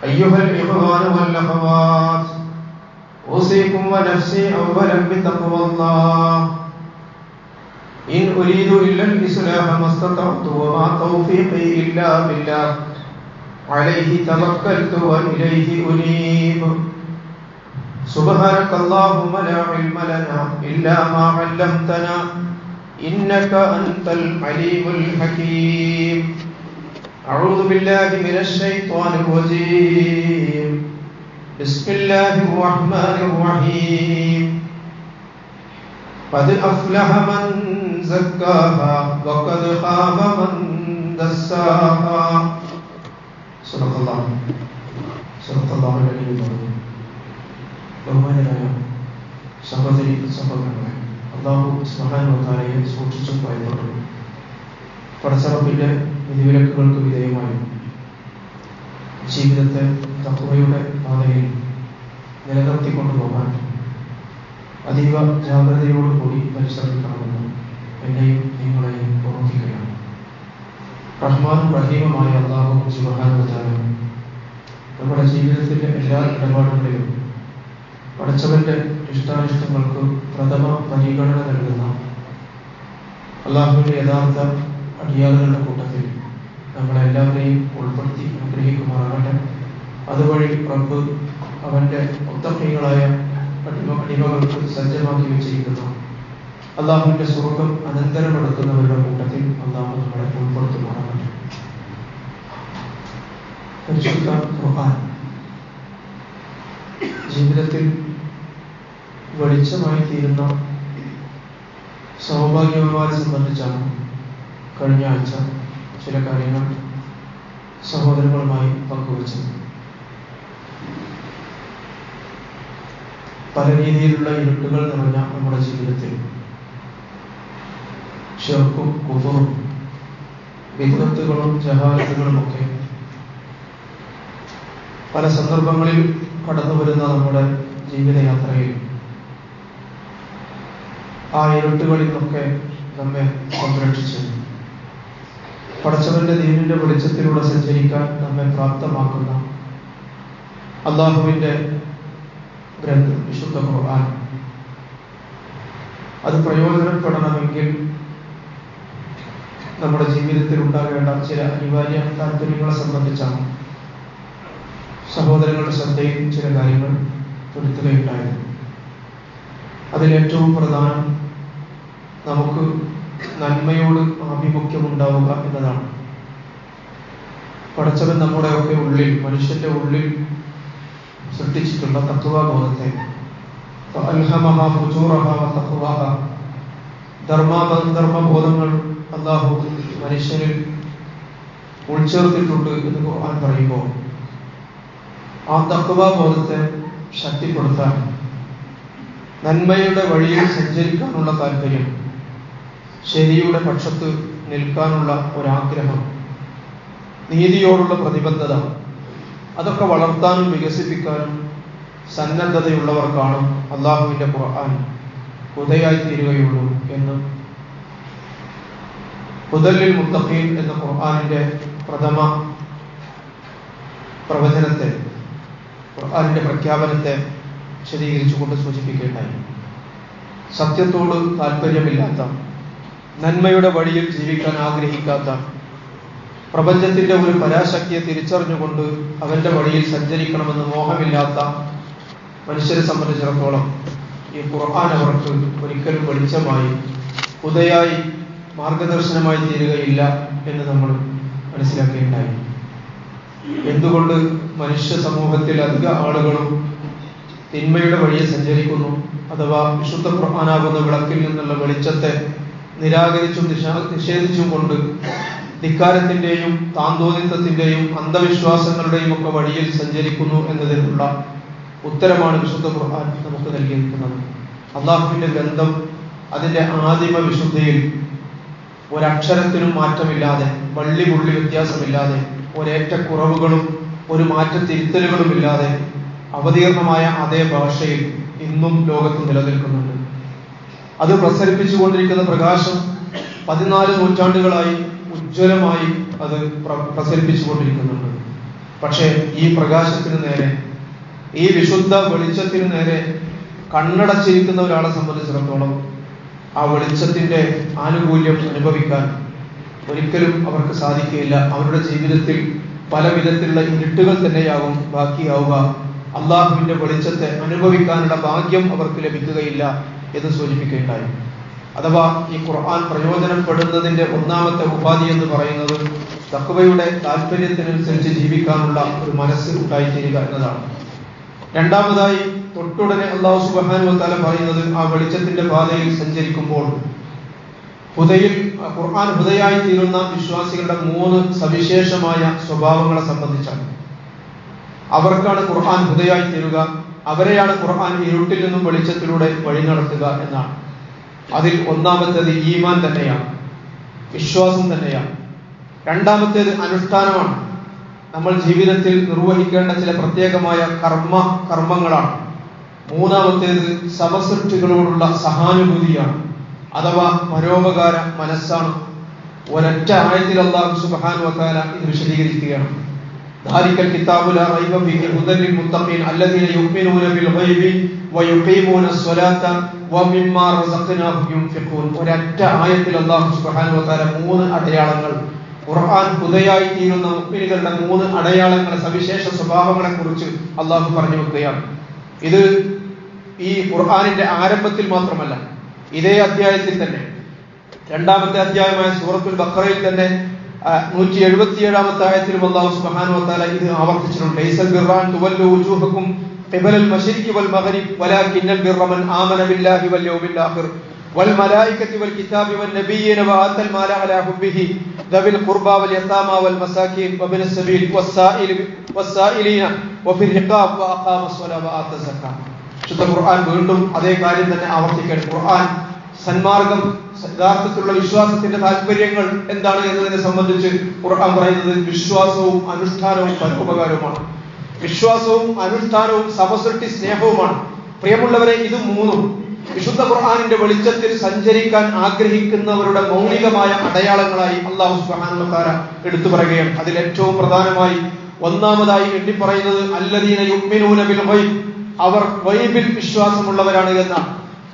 أيها الإخوان والأخوات، أوصيكم ونفسي أولا بتقوى الله. إن أريد إلا الإصلاح ما استطعت وما توفيقي إلا بالله عليه توكلت وإليه أنيب. سبحانك اللهم لا علم لنا إلا ما علمتنا إنك أنت العليم الحكيم. أعوذ بالله من الشيطان الرجيم. بسم الله الرحمن الرحيم. قد أفلح من زكاها وقد خاب من دساها. صدق الله العلي العظيم. ബഹുമാനരായ സഹോദരി സഹോദരങ്ങളെ, അല്ലാഹു സുബ്ഹാനഹു വ തആലയെ സൂക്ഷിച്ചും ഭയപ്പെട്ടു പടച്ചറപ്പിന്റെ വിധിവിലക്കുകൾക്ക് വിധേയമായി ജീവിതത്തെ തഖ്വയുടെ പാതയിൽ നിലനിർത്തിക്കൊണ്ടു പോകാൻ അതീവ ജാഗ്രതയോടുകൂടി പരിശ്രമിക്കണമെന്ന് എന്നെയും നിങ്ങളെയും ഓർമ്മിക്കുകയാണ്. റഹ്മാനും റഹീമുമായ അല്ലാഹു സുബ്ഹാനഹു വ തആല നമ്മുടെ ജീവിതത്തിന്റെ എല്ലാ ഇടപാടുകളിലും പടച്ചവന്റെ ഇഷ്ടാനിഷ്ടങ്ങൾക്ക് പ്രഥമ പരിഗണന നൽകുന്ന അല്ലാഹുവിന്റെ യഥാർത്ഥ അടിയാളുകളുടെ കൂട്ടത്തിൽ നമ്മളെല്ലാവരെയും ഉൾപ്പെടുത്തി അനുഗ്രഹിക്കുമാറാകട്ടെ. അതുവഴി റബ്ബ് അവന്റെ മുത്തഖീകളായ അടിമകൾക്ക് സജ്ജമാക്കി വെച്ചിരിക്കുന്ന അല്ലാഹുവിന്റെ സ്വർഗ്ഗം അനന്തരമെടുക്കുന്നവരുടെ കൂട്ടത്തിൽ അല്ലാഹു നമ്മളെ ഉൾപ്പെടുത്തുമാറാകട്ടെ. പരിശുദ്ധ ഖുർആൻ ജീവിതത്തിൽ വെളിച്ചമായി തീരുന്ന സൗഭാഗ്യവന്മാരെ സംബന്ധിച്ചാണ് കഴിഞ്ഞ ആഴ്ച ചില കാര്യങ്ങൾ സഹോദരങ്ങളുമായി പങ്കുവച്ചത്. പല രീതിയിലുള്ള ഇരുട്ടുകൾ നിറഞ്ഞ നമ്മുടെ ജീവിതത്തിൽ ഷിർക്കും കുഫറും ബിദ്അത്തുകളും ജഹാലത്തുകളുമൊക്കെ പല സന്ദർഭങ്ങളിൽ കടന്നു വരുന്ന നമ്മുടെ ജീവിതയാത്രയിൽ ആ ഇരുട്ടുകളിൽ നിന്നൊക്കെ നമ്മെ സംരക്ഷിച്ച് പടച്ചവന്റെ ദീനിന്റെ വെളിച്ചത്തിലൂടെ സഞ്ചരിക്കാൻ നമ്മെ പ്രാപ്തമാക്കുന്ന അല്ലാഹുവിന്റെ ഗ്രന്ഥം വിശുദ്ധ ഖുർആൻ, അത് പ്രയോജനപ്പെടണമെങ്കിൽ നമ്മുടെ ജീവിതത്തിൽ ഉണ്ടാകേണ്ട ചില അനിവാര്യ താല്പര്യങ്ങളെ സംബന്ധിച്ചാണ് സഹോദരങ്ങളുടെ ശ്രദ്ധയിൽ ചില കാര്യങ്ങൾ പെടുത്തുകയുണ്ടായത്. അതിലേറ്റവും പ്രധാനം നമുക്ക് നന്മയോട് ആഭിമുഖ്യമുണ്ടാവുക എന്നതാണ്. പടച്ചവൻ നമ്മുടെയൊക്കെ ഉള്ളിൽ, മനുഷ്യന്റെ ഉള്ളിൽ സൃഷ്ടിച്ചിട്ടുള്ള തഖ്വാബോധത്തെ, ധർമ്മബോധങ്ങൾ അല്ലാഹു മനുഷ്യനിൽ ഉൾച്ചേർത്തിട്ടുണ്ട് എന്ന് ഖുർആൻ പറയുമ്പോൾ ആ തഖ്വാബോധത്തെ ശക്തിപ്പെടുത്താൻ, നന്മയുടെ വഴിയിൽ സഞ്ചരിക്കാനുള്ള താല്പര്യം, ശരിയുടെ പക്ഷത്ത് നിൽക്കാനുള്ള ഒരാഗ്രഹം, നീതിയോടുള്ള പ്രതിബദ്ധത, അതൊക്കെ വളർത്താനും വികസിപ്പിക്കാനും സന്നദ്ധതയുള്ളവർക്കാണ് അല്ലാഹുവിന്റെ ഖുർആൻ ഹുദയായി തീരുകയുള്ളൂ എന്ന് ഹുദല്ലിൽ മുത്തഖീൻ എന്ന ഖുർആനിന്റെ പ്രഥമ പ്രവചനത്തെ, ഖുർആനിന്റെ പ്രഖ്യാപനത്തെ വിശദീകരിച്ചുകൊണ്ട് സൂചിപ്പിക്കുകയുണ്ടായി. സത്യത്തോട് താല്പര്യമില്ലാത്ത, നന്മയുടെ വഴിയിൽ ജീവിക്കാൻ ആഗ്രഹിക്കാത്ത, പ്രപഞ്ചത്തിന്റെ ഒരു പരാശക്തിയെ തിരിച്ചറിഞ്ഞുകൊണ്ട് അവന്റെ വഴിയിൽ സഞ്ചരിക്കണമെന്ന് മോഹമില്ലാത്ത മനുഷ്യരെ സംബന്ധിച്ചിടത്തോളം ഈ ഖുർആൻ അവർക്ക് ഒരിക്കലും വെളിച്ചമായി, ഹുദയായി, മാർഗദർശനമായി തീരുകയില്ല എന്ന് നമ്മൾ മനസ്സിലാക്കുകയുണ്ടായി. എന്തുകൊണ്ട് മനുഷ്യ സമൂഹത്തിൽ അധിക ആളുകളും തിന്മയുടെ വഴിയെ സഞ്ചരിക്കുന്നു, അഥവാ വിശുദ്ധ ഖുർആനാകുന്ന വിളക്കിൽ നിന്നുള്ള വെളിച്ചത്തെ നിരാകരിച്ചും നിഷേധിച്ചും കൊണ്ട് ധിക്കാരത്തിന്റെയും താന്തോന്നിത്വത്തിന്റെയും അന്ധവിശ്വാസങ്ങളുടെയും ഒക്കെ വഴിയിൽ സഞ്ചരിക്കുന്നു എന്നതിനുള്ള ഉത്തരമാണ് വിശുദ്ധ ഖുർആൻ നമുക്ക് നൽകിയിരിക്കുന്നത്. അല്ലാഹുവിന്റെ ഗ്രന്ഥം അതിന്റെ ആദിമ വിശുദ്ധിയിൽ ഒരക്ഷരത്തിനും മാറ്റമില്ലാതെ, വള്ളി പുള്ളി വ്യത്യാസമില്ലാതെ, ഒരേറ്റക്കുറവുകളും ഒരു മാറ്റത്തിരുത്തലുകളും ഇല്ലാതെ അവതീർണമായ അതേ ഭാഷയിൽ ഇന്നും ലോകത്ത് നിലനിൽക്കുന്നുണ്ട്. അത് പ്രസരിപ്പിച്ചുകൊണ്ടിരിക്കുന്ന പ്രകാശം 14 നൂറ്റാണ്ടുകളായി ഉജ്ജ്വലമായി അത് പ്രസരിപ്പിച്ചുകൊണ്ടിരിക്കുന്നുണ്ട്. പക്ഷേ ഈ പ്രകാശത്തിന് നേരെ, ഈ വിശുദ്ധ വെളിച്ചത്തിന് നേരെ കണ്ണടച്ചിരിക്കുന്ന ഒരാളെ സംബന്ധിച്ചിടത്തോളം ആ വെളിച്ചത്തിന്റെ ആനുകൂല്യം അനുഭവിക്കാൻ ഒരിക്കലും അവർക്ക് സാധിക്കുകയില്ല. അവരുടെ ജീവിതത്തിൽ പല വിധത്തിലുള്ള ഇരുട്ടുകൾ തന്നെയാകും ബാക്കിയാവുക. അള്ളാഹുവിന്റെ വെളിച്ചത്തെ അനുഭവിക്കാനുള്ള ഭാഗ്യം അവർക്ക് ലഭിക്കുകയില്ല എന്ന് സൂചിപ്പിക്കുകയുണ്ടായി. അഥവാ ഈ ഖുർആൻ പ്രയോജനപ്പെടുന്നതിന്റെ ഒന്നാമത്തെ ഉപാധി എന്ന് പറയുന്നത് തഖ്വയുടെ താല്പര്യത്തിനനുസരിച്ച് ജീവിക്കാനുള്ള ഒരു മനസ്സ് ഉണ്ടായിത്തീരുക എന്നതാണ്. രണ്ടാമതായി തൊട്ടുടനെ അല്ലാഹു സുബ്ഹാനഹു വ തആല പറയുന്നത് ആ വെളിച്ചത്തിന്റെ പാതയിൽ സഞ്ചരിക്കുമ്പോൾ ഖുർആൻ ഹുദയായി തീരുന്ന വിശ്വാസികളുടെ 3 സവിശേഷമായ സ്വഭാവങ്ങളെ സംബന്ധിച്ചാണ്. അവർക്കാണ് ഖുർആൻ ഹുദയായി തീരുക, അവരെയാണ് ഖുർആൻ ഇരുട്ടിൽ നിന്നും വെളിച്ചത്തിലൂടെ വഴി നടത്തുക എന്നാണ്. അതിൽ ഒന്നാമത്തേത് ഈമാൻ തന്നെയാണ്, വിശ്വാസം തന്നെയാണ്. രണ്ടാമത്തേത് അനുഷ്ഠാനമാണ്, നമ്മൾ ജീവിതത്തിൽ നിർവഹിക്കേണ്ട ചില പ്രത്യേകമായ കർമ്മങ്ങളാണ്. മൂന്നാമത്തേത് സമസൃഷ്ടികളോടുള്ള സഹാനുഭൂതിയാണ്, അഥവാ പരോപകാര മനസ്സാണ്. ഒരൊറ്റ ആയത്തിൽ അല്ലാഹു സുബ്ഹാനഹു വ തആല ഇത് വിശദീകരിക്കുകയാണ്. ദാലിക്കൽ കിതാബു ലാ റൈബ ഫീഹി ഹുദൽ ലിൽ മുത്തഖീൻ അല്ലദീന യുഅ്മിനൂന ബിൽ ഗൈബി വയുഖീമൂന സ്വലാത്ത വമിമ്മാ റസഖ്നാഹും യുൻഫിഖൂൻ. ഒരൊറ്റ ആയത്തിൽ അല്ലാഹു സുബ്ഹാനഹു വ തആല 3 അടയാളങ്ങൾ, ഖുർആൻ ഹുദയായി തീരുന്ന മുഅ്മിനുകളുടെ 3 അടയാളങ്ങളെ, സവിശേഷ സ്വഭാവങ്ങളെ കുറിച്ച് അല്ലാഹു പറഞ്ഞു വെക്കുകയാണ്. ഇത് ഈ ഖുർആനിന്റെ ആരംഭത്തിൽ മാത്രമല്ല, ഇതേ അധ്യായത്തിൽ തന്നെ രണ്ടാമത്തെ അധ്യായമായ സൂറത്തുൽ ബഖറയിൽ തന്നെ 177-ാമത്തെ ആയത്തിലും അല്ലാഹു സുബ്ഹാനഹു വ തആല ഇത് ആവർത്തിച്ചിട്ടുണ്ട്. ലൈസൽ ബിർറാൻ തുവല്ലു വജൂഹകും ഖിബലൽ മശ്രിഖി വൽ മഗ്രിബ് വലാകിന്നൽ ബിർറ മൻ ആമന ബില്ലാഹി വൽ യൗമിൽ ആഖിർ വൽ മലായികതി വൽ കിതാബി വൻ നബിയ്യീന വആതൽ മാല അലാ ഹുബ്ബിഹി ദവിൽ ഖുർബ വൽ യതാമാ വൽ മസാകീൻ വബിനസ് സബീൽ വസ്സായിലീന വഫിൽ റിഖാബ് വഅഖാമസ് സ്വലാ വആത സക്കാത്ത്. ശുദ്ധ ഖുർആൻ വീണ്ടും അതേ കാര്യം തന്നെ ആവർത്തിക്കുകയാണ്. ഖുർആൻ സന്മാർഗം, യഥാർത്ഥത്തിലുള്ള വിശ്വാസത്തിന്റെ താല്പര്യങ്ങൾ എന്താണ് എന്നതിനെ സംബന്ധിച്ച് ഖുർആൻ പറയുന്നത് വിശ്വാസവും അനുഷ്ഠാനവും പരോപകാരവുമാണ്. വിശ്വാസവും അനുഷ്ഠാനവും സമസൃഷ്ടി സ്നേഹവുമാണ്. പ്രിയമുള്ളവരെ, ഇത് 3 വിശുദ്ധ ഖുർആനിന്റെ വെളിച്ചത്തിൽ സഞ്ചരിക്കാൻ ആഗ്രഹിക്കുന്നവരുടെ മൗലികമായ അടയാളങ്ങളായി അല്ലാഹു സുബ്ഹാനഹു വ തആല എടുത്തു പറയുകയാണ്. അതിൽ ഏറ്റവും പ്രധാനമായി ഒന്നാമതായി എണ്ണിപ്പറയുന്നത് അല്ലദീന യുഅ്മിനൂന ബിൽ ഗൈബ്, അവർ ഗൈബിൽ വിശ്വാസമുള്ളവരാണ് എന്നാണ്.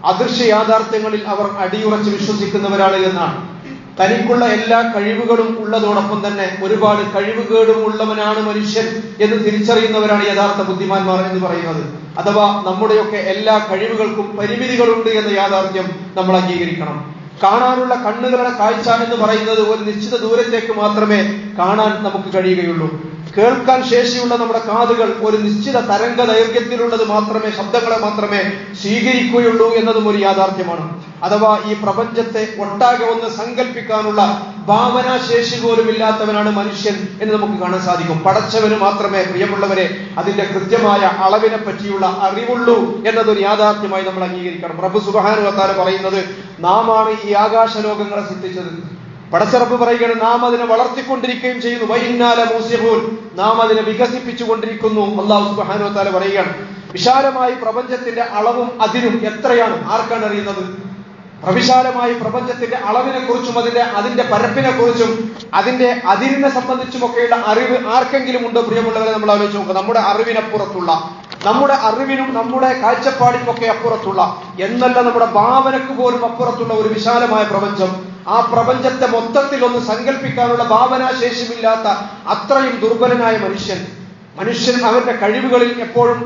അദൃശ്യ യാഥാർത്ഥ്യങ്ങളിൽ അവർ അടിയുറച്ച് വിശ്വസിക്കുന്നവരാണ് എന്നാണ്. തനിക്കുള്ള എല്ലാ കഴിവുകളും ഉള്ളതോടൊപ്പം തന്നെ ഒരുപാട് കഴിവുകേടും ഉള്ളവനാണ് മനുഷ്യൻ എന്ന് തിരിച്ചറിയുന്നവരാണ് യഥാർത്ഥ ബുദ്ധിമാന്മാർ എന്ന് പറയുന്നത്. അഥവാ നമ്മുടെയൊക്കെ എല്ലാ കഴിവുകൾക്കും പരിമിതികളുണ്ട് എന്ന യാഥാർത്ഥ്യം നമ്മൾ അംഗീകരിക്കണം. കാണാനുള്ള കണ്ണുകളുടെ കാഴ്ച എന്ന് പറയുന്നത് ഒരു നിശ്ചിത ദൂരത്തേക്ക് മാത്രമേ കാണാൻ നമുക്ക് കഴിയുകയുള്ളൂ. കേൾക്കാൻ ശേഷിയുള്ള നമ്മുടെ കാതുകൾ ഒരു നിശ്ചിത തരംഗ ദൈർഘ്യത്തിലുള്ളത് മാത്രമേ, ശബ്ദങ്ങളെ മാത്രമേ സ്വീകരിക്കുകയുള്ളൂ എന്നതും ഒരു യാഥാർത്ഥ്യമാണ്. അഥവാ ഈ പ്രപഞ്ചത്തെ ഒട്ടാകെ ഒന്ന് സങ്കല്പിക്കാനുള്ള ഭാവനാശേഷി പോലും ഇല്ലാത്തവനാണ് മനുഷ്യൻ എന്ന് നമുക്ക് കാണാൻ സാധിക്കും. പടച്ചവന് മാത്രമേ, പ്രിയമുള്ളവരെ, അതിന്റെ കൃത്യമായ അളവിനെ പറ്റിയുള്ള അറിവുള്ളൂ എന്നതൊരു യാഥാർത്ഥ്യമായി നമ്മൾ അംഗീകരിക്കണം. റബ്ബ് സുബ്ഹാനഹു വ തആല പറയുന്നത് നാമാണ് ഈ ആകാശലോകങ്ങളെ സൃഷ്ടിച്ചത്. പടച്ചറബ് പറയുകയാണ്, നാം അതിനെ വളർത്തിക്കൊണ്ടിരിക്കുകയും ചെയ്യുന്നു. വഇന്നാല മൂസിഹൂൻ, നാം അതിനെ വികസിപ്പിച്ചുകൊണ്ടിരിക്കുന്നു. അല്ലാഹു സുബ്ഹാനഹു വ തആല പറയുകയാണ്, വിശാലമായി പ്രപഞ്ചത്തിന്റെ അളവും അതിരും എത്രയാണ് ആർക്കാണ് അറിയുന്നത്? പ്രവിശാലമായി പ്രപഞ്ചത്തിന്റെ അളവിനെ കുറിച്ചും അതിന്റെ പരപ്പിനെ കുറിച്ചും അതിന്റെ അതിരിനെ സംബന്ധിച്ചുമൊക്കെയുള്ള അറിവ് ആർക്കെങ്കിലും ഉണ്ടോ? പ്രിയമുള്ളവരെ, നമ്മൾ ആലോചിച്ച് നോക്കുക. നമ്മുടെ അറിവിനപ്പുറത്തുള്ള, നമ്മുടെ അറിവിനും നമ്മുടെ കാഴ്ചപ്പാടിനും ഒക്കെ അപ്പുറത്തുള്ള, എന്നല്ല നമ്മുടെ ഭാവനക്ക് പോലും അപ്പുറത്തുള്ള ഒരു വിശാലമായ പ്രപഞ്ചം. ആ പ്രപഞ്ചത്തെ മൊത്തത്തിൽ ഒന്ന് സങ്കല്പിക്കാനുള്ള ഭാവനാശേഷിയില്ലാത്ത അത്രയും ദുർബലനായ മനുഷ്യൻ അവന്റെ കഴിവുകളിൽ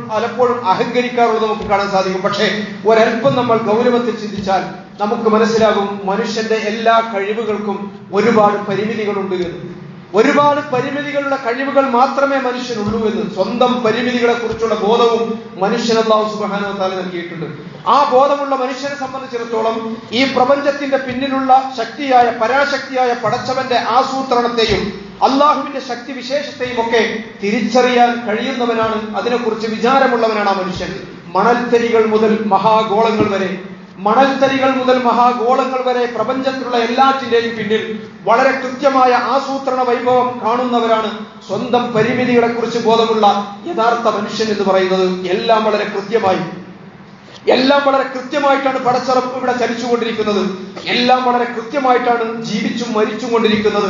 പലപ്പോഴും അഹങ്കരിക്കാറുള്ളത് നമുക്ക് കാണാൻ സാധിക്കും. പക്ഷേ ഒരൽപ്പം നമ്മൾ ഗൗരവത്തിൽ ചിന്തിച്ചാൽ നമുക്ക് മനസ്സിലാകും, മനുഷ്യന്റെ എല്ലാ കഴിവുകൾക്കും ഒരുപാട് പരിമിതികളുണ്ട് എന്ന്. ഒരുപാട് പരിമിതികളുള്ള കഴിവുകൾ മാത്രമേ മനുഷ്യനുള്ളൂ എന്ന്, സ്വന്തം പരിമിതികളെ കുറിച്ചുള്ള ബോധവും മനുഷ്യൻ അല്ലാഹു സുബ്ഹാനഹു വ തആല നൽകിയിട്ടുണ്ട്. ആ ബോധമുള്ള മനുഷ്യനെ സംബന്ധിച്ചിടത്തോളം ഈ പ്രപഞ്ചത്തിന്റെ പിന്നിലുള്ള ശക്തിയായ, പരാശക്തിയായ പടച്ചവന്റെ ആസൂത്രണത്തെയും അള്ളാഹുവിന്റെ ശക്തി വിശേഷത്തെയും ഒക്കെ തിരിച്ചറിയാൻ കഴിയുന്നവനാണ്, അതിനെക്കുറിച്ച് വിചാരമുള്ളവനാണ് ആ മനുഷ്യൻ. മണൽത്തരികൾ മുതൽ മഹാഗോളങ്ങൾ വരെ പ്രപഞ്ചത്തിലുള്ള എല്ലാറ്റിന്റെയും പിന്നിൽ വളരെ കൃത്യമായ ആസൂത്രണ വൈഭവം കാണുന്നവരാണ് സ്വന്തം പരിമിതികളെ കുറിച്ച് ബോധമുള്ള യഥാർത്ഥ മനുഷ്യൻ എന്ന് പറയുന്നത്. എല്ലാം വളരെ കൃത്യമായി എല്ലാം വളരെ കൃത്യമായിട്ടാണ് പടച്ചറപ്പ് ഇവിടെ ചലിച്ചുകൊണ്ടിരിക്കുന്നത്. എല്ലാം വളരെ കൃത്യമായിട്ടാണ് ജീവിച്ചും മരിച്ചും കൊണ്ടിരിക്കുന്നത്.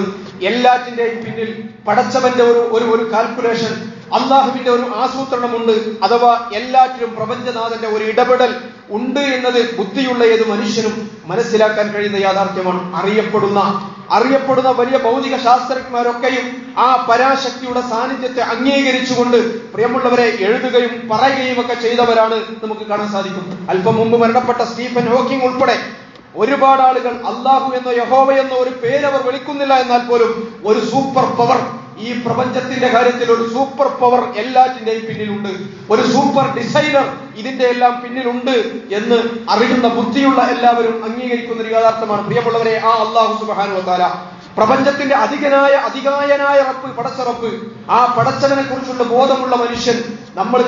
എല്ലാറ്റിന്റെയും പിന്നിൽ പടച്ചവന്റെ ഒരു കാൽക്കുലേഷൻ, അള്ളാഹുവിന്റെ ഒരു ആസൂത്രണമുണ്ട്. അഥവാ എല്ലാറ്റിലും പ്രപഞ്ചനാഥന്റെ ഒരു ഇടപെടൽ ഉണ്ട് എന്നത് ബുദ്ധിയുള്ള ഏത് മനുഷ്യനും മനസ്സിലാക്കാൻ കഴിയുന്ന യാഥാർത്ഥ്യമാണ്. അറിയപ്പെടുന്ന വലിയ ഭൗതിക ശാസ്ത്രജ്ഞന്മാരൊക്കെയും ആ പരാശക്തിയുടെ സാന്നിധ്യത്തെ അംഗീകരിച്ചുകൊണ്ട് പ്രിയമുള്ളവരെ എഴുതുകയും പറയുകയും ഒക്കെ ചെയ്തവരാണ് നമുക്ക് കാണാൻ സാധിക്കും. അല്പം മുമ്പ് മരണപ്പെട്ട സ്റ്റീഫൻ ഹോക്കിംഗ് ഉൾപ്പെടെ ഒരുപാട് ആളുകൾ അള്ളാഹു എന്നോ യഹോവ എന്നോ ഒരു പേര് അവർ വിളിക്കുന്നില്ല, എന്നാൽ പോലും ഒരു സൂപ്പർ പവർ, ഈ പ്രപഞ്ചത്തിന്റെ കാര്യത്തിൽ ഒരു സൂപ്പർ പവർ എല്ലാറ്റിന്റെയും പിന്നിലുണ്ട്, ഒരു സൂപ്പർ ഡിസൈനർ ഇതിന്റെ എല്ലാം പിന്നിലുണ്ട് എന്ന് അറിയുന്ന ബുദ്ധിയുള്ള എല്ലാവരും അംഗീകരിക്കുന്ന ഒരു യാഥാർത്ഥ്യമാണ്. പ്രിയമുള്ളവരെ, ആ അള്ളാഹു സുബ്ഹാനഹു വ തആല പ്രപഞ്ചത്തിന്റെ അതികായനായ റബ്ബ്, പടച്ചറബ്ബ്, ആ പടച്ചവനെ കുറിച്ചുള്ള ബോധമുള്ള മനുഷ്യൻ, നമ്മൾ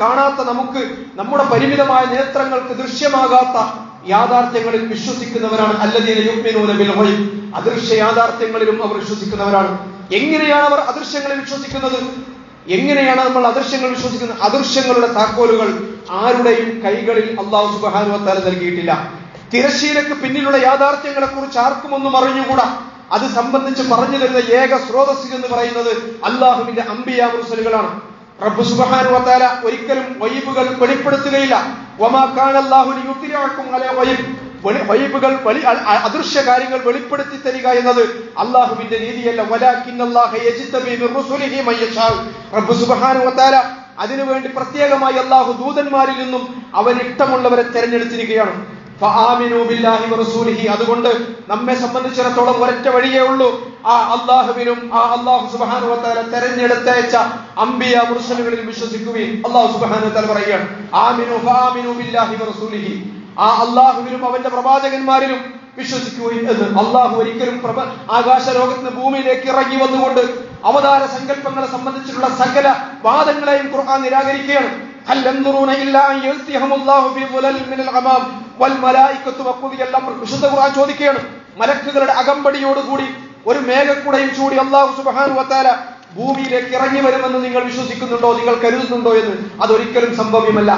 കാണാത്ത നമുക്ക് നമ്മുടെ പരിമിതമായ നേത്രങ്ങൾക്ക് ദൃശ്യമാകാത്ത യാഥാർത്ഥ്യങ്ങളിൽ വിശ്വസിക്കുന്നവരാണ്. അല്ലദീന യുഅ്മിനൂന ബിൽ ഗൈബ്, അദൃശ്യ യാഥാർത്ഥ്യങ്ങളിലും അവർ വിശ്വസിക്കുന്നവരാണ്. എങ്ങനെയാണ് അവർ അദൃശ്യങ്ങളിൽ വിശ്വസിക്കുന്നത്? എങ്ങനെയാണ് നമ്മൾ അദൃശ്യങ്ങൾ വിശ്വസിക്കുന്നത്? അദൃശ്യങ്ങളുടെ താക്കോലുകൾ ആരുടെയും കൈകളിൽ അല്ലാഹു സുബ്ഹാനഹു വ തആല നൽകിയിട്ടില്ല. തിരശീലക്ക് പിന്നിലുള്ള യാഥാർത്ഥ്യങ്ങളെ കുറിച്ച് ആർക്കും ഒന്നും അറിഞ്ഞുകൂടാ. അത് സംബന്ധിച്ച് പറഞ്ഞു തരുന്ന ഏക സ്രോതസ് എന്ന് പറയുന്നത് അല്ലാഹുവിന്റെ അംബിയാ മുർസലുകളാണ്. റബ്ബ് സുബ്ഹാനഹു വ തആല ഒരിക്കലും ഗൈബുകൾ വെളിപ്പെടുത്തുകയില്ല. വമാ കാന അല്ലാഹു ലിയുത്ലിഅക്കും അലാ ഗൈബ്, ഗൈബുകൾ അദൃശ്യ കാര്യങ്ങൾ വെളിപ്പെടുത്തി തരിക എന്നത് അല്ലാഹുവിന്റെ രീതിയല്ല. വലാകിന്നല്ലാഹ യജ്തബി മിർ റുസുലിഹി മൻ യശാ, റബ്ബ് സുബ്ഹാനഹു വ തആല അതിനുവേണ്ടി പ്രത്യേകമായി അല്ലാഹു ദൂതന്മാരിൽ നിന്നും അവൻ ഇഷ്ടമുള്ളവരെ തെരഞ്ഞെടുത്തിരിക്കുകയാണ്. ഫആമിനു ബില്ലാഹി വറസൂലിഹി, അതുകൊണ്ട് നമ്മെ സംബന്ധിച്ചിടത്തോളം ഒരൊറ്റ വഴിയേ ഉള്ളൂ, ആ അല്ലാഹുവിനും ആ അല്ലാഹു സുബ്ഹാനഹു വ തആല തെരഞ്ഞെടുത്തയച്ച അംബിയാ മുർസലുകളിൽ വിശ്വസിക്കുകയും അല്ലാഹു സുബ്ഹാനഹു വ തആല പറയുകയാണ്, ആമിനു ഫആമിനു ബില്ലാഹി വറസൂലിഹി, ആ അല്ലാഹുവിലും അവന്റെ പ്രവാചകന്മാരിലും വിശ്വസിക്കുകയും എന്ന്. അല്ലാഹു ഒരിക്കലും ആകാശ ലോകത്തിന് ഭൂമിയിലേക്ക് ഇറങ്ങി വന്നുകൊണ്ട് അവതാര സങ്കല്പങ്ങളെ സംബന്ധിച്ചിട്ടുള്ള സകല വാദങ്ങളെയും ഖുർആൻ നിരാകരിക്കുകയാണ്. ഹൽ യൻദുറൂന ഇല്ലാ അൻ യൽതിഹമുല്ലാഹു ഫീ ളുലൽ മിനൽ ഗമാം വൽ മലായികത്തു വഖുദിയെല്ലാം വിശുദ്ധ ഖുർആൻ ചോദിക്കുകയാണ്. മലക്കുകളുടെ അകമ്പടിയോടുകൂടി ഒരു മേഘക്കുടയും ചൂടി അല്ലാഹു സുബ്ഹാനഹു വ തആല ഭൂമിയിലേക്ക് ഇറങ്ങി വരുമെന്ന് നിങ്ങൾ വിശ്വസിക്കുന്നുണ്ടോ, നിങ്ങൾ കരുതുന്നുണ്ടോ എന്ന്? അതൊരിക്കലും സംഭവ്യമല്ല.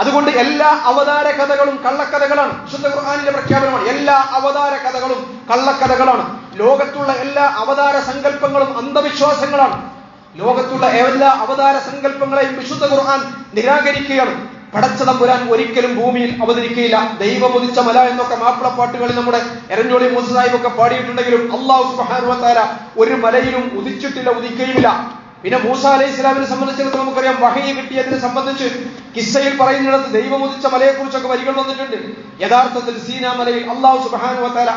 അതുകൊണ്ട് എല്ലാ അവതാര കഥകളും കള്ളക്കഥകളാണ്. വിശുദ്ധ ഖുർആനിലെ പ്രഖ്യാപനമാണ്, എല്ലാ അവതാര കഥകളും കള്ളക്കഥകളാണ്. ലോകത്തുള്ള എല്ലാ അവതാര സങ്കല്പങ്ങളും അന്ധവിശ്വാസങ്ങളാണ്. ലോകത്തുള്ള എല്ലാ അവതാര സങ്കല്പങ്ങളെയും വിശുദ്ധ ഖുർആൻ നിരാകരിക്കുകയാണ്. പടച്ചതമ്പുരാൻ ഒരിക്കലും ഭൂമിയിൽ അവതരിക്കുകയില്ല. ദൈവമുദിച്ച മല എന്നൊക്കെ മാപ്പിളപ്പാട്ടുകളിൽ നമ്മുടെ എരഞ്ഞോളി മൂസ സാഹിബ് ഒക്കെ പാടിയിട്ടുണ്ടെങ്കിലും അല്ലാഹു സുബ്ഹാനഹു വ തആല ഒരു മലയിലും ഉദിച്ചിട്ടില്ല, ഉദിക്കുകയുമില്ല. പിന്നെ മൂസ അലൈഹി ഇസ്ലാമിനെ സംബന്ധിച്ചിടത്തോളം നമുക്കറിയാം, വഹയി കിട്ടിയതിനെ സംബന്ധിച്ച് കിസ്സയിൽ പറയുന്നിടത്ത് ദൈവമുദിച്ച മലയെ കുറിച്ചൊക്കെ വരികൾ വന്നിട്ടുണ്ട്. യഥാർത്ഥത്തിൽ സീനാ മലയിൽ അല്ലാഹു സുബ്ഹാനഹു വ തആല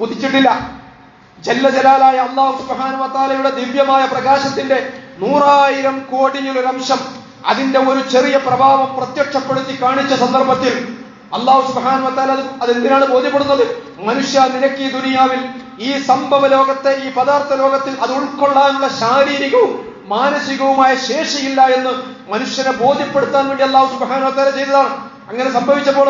ഉദിച്ചിട്ടില്ല. ജല്ല ജലാലായ അല്ലാഹു സുബ്ഹാനഹു വ തആലയുടെ ദിവ്യമായ പ്രകാശത്തിന്റെ 100,000 കോടിയിലൊരംശം, അതിന്റെ ഒരു ചെറിയ പ്രഭാവം പ്രത്യക്ഷപ്പെടുത്തി കാണിച്ച സന്ദർഭത്തിൽ അല്ലാഹു സുബ്ഹാനഹു വ തആല അതെന്തിനാണ് ബോധ്യപ്പെടുന്നത്? മനുഷ്യ, നിനക്ക് ഈ ദുനിയാവിൽ ഈ സംഭവ ലോകത്തെ, ഈ പദാർത്ഥ ലോകത്തിൽ അത് ഉൾക്കൊള്ളാനുള്ള ശാരീരികവും മാനസികവുമായ ശേഷിയില്ല എന്ന് മനുഷ്യനെ ബോധ്യപ്പെടുത്താൻ വേണ്ടി അല്ലാഹു സുബ്ഹാനഹു വ തആല ചെയ്തതാണ്. അങ്ങനെ സംഭവിച്ചപ്പോൾ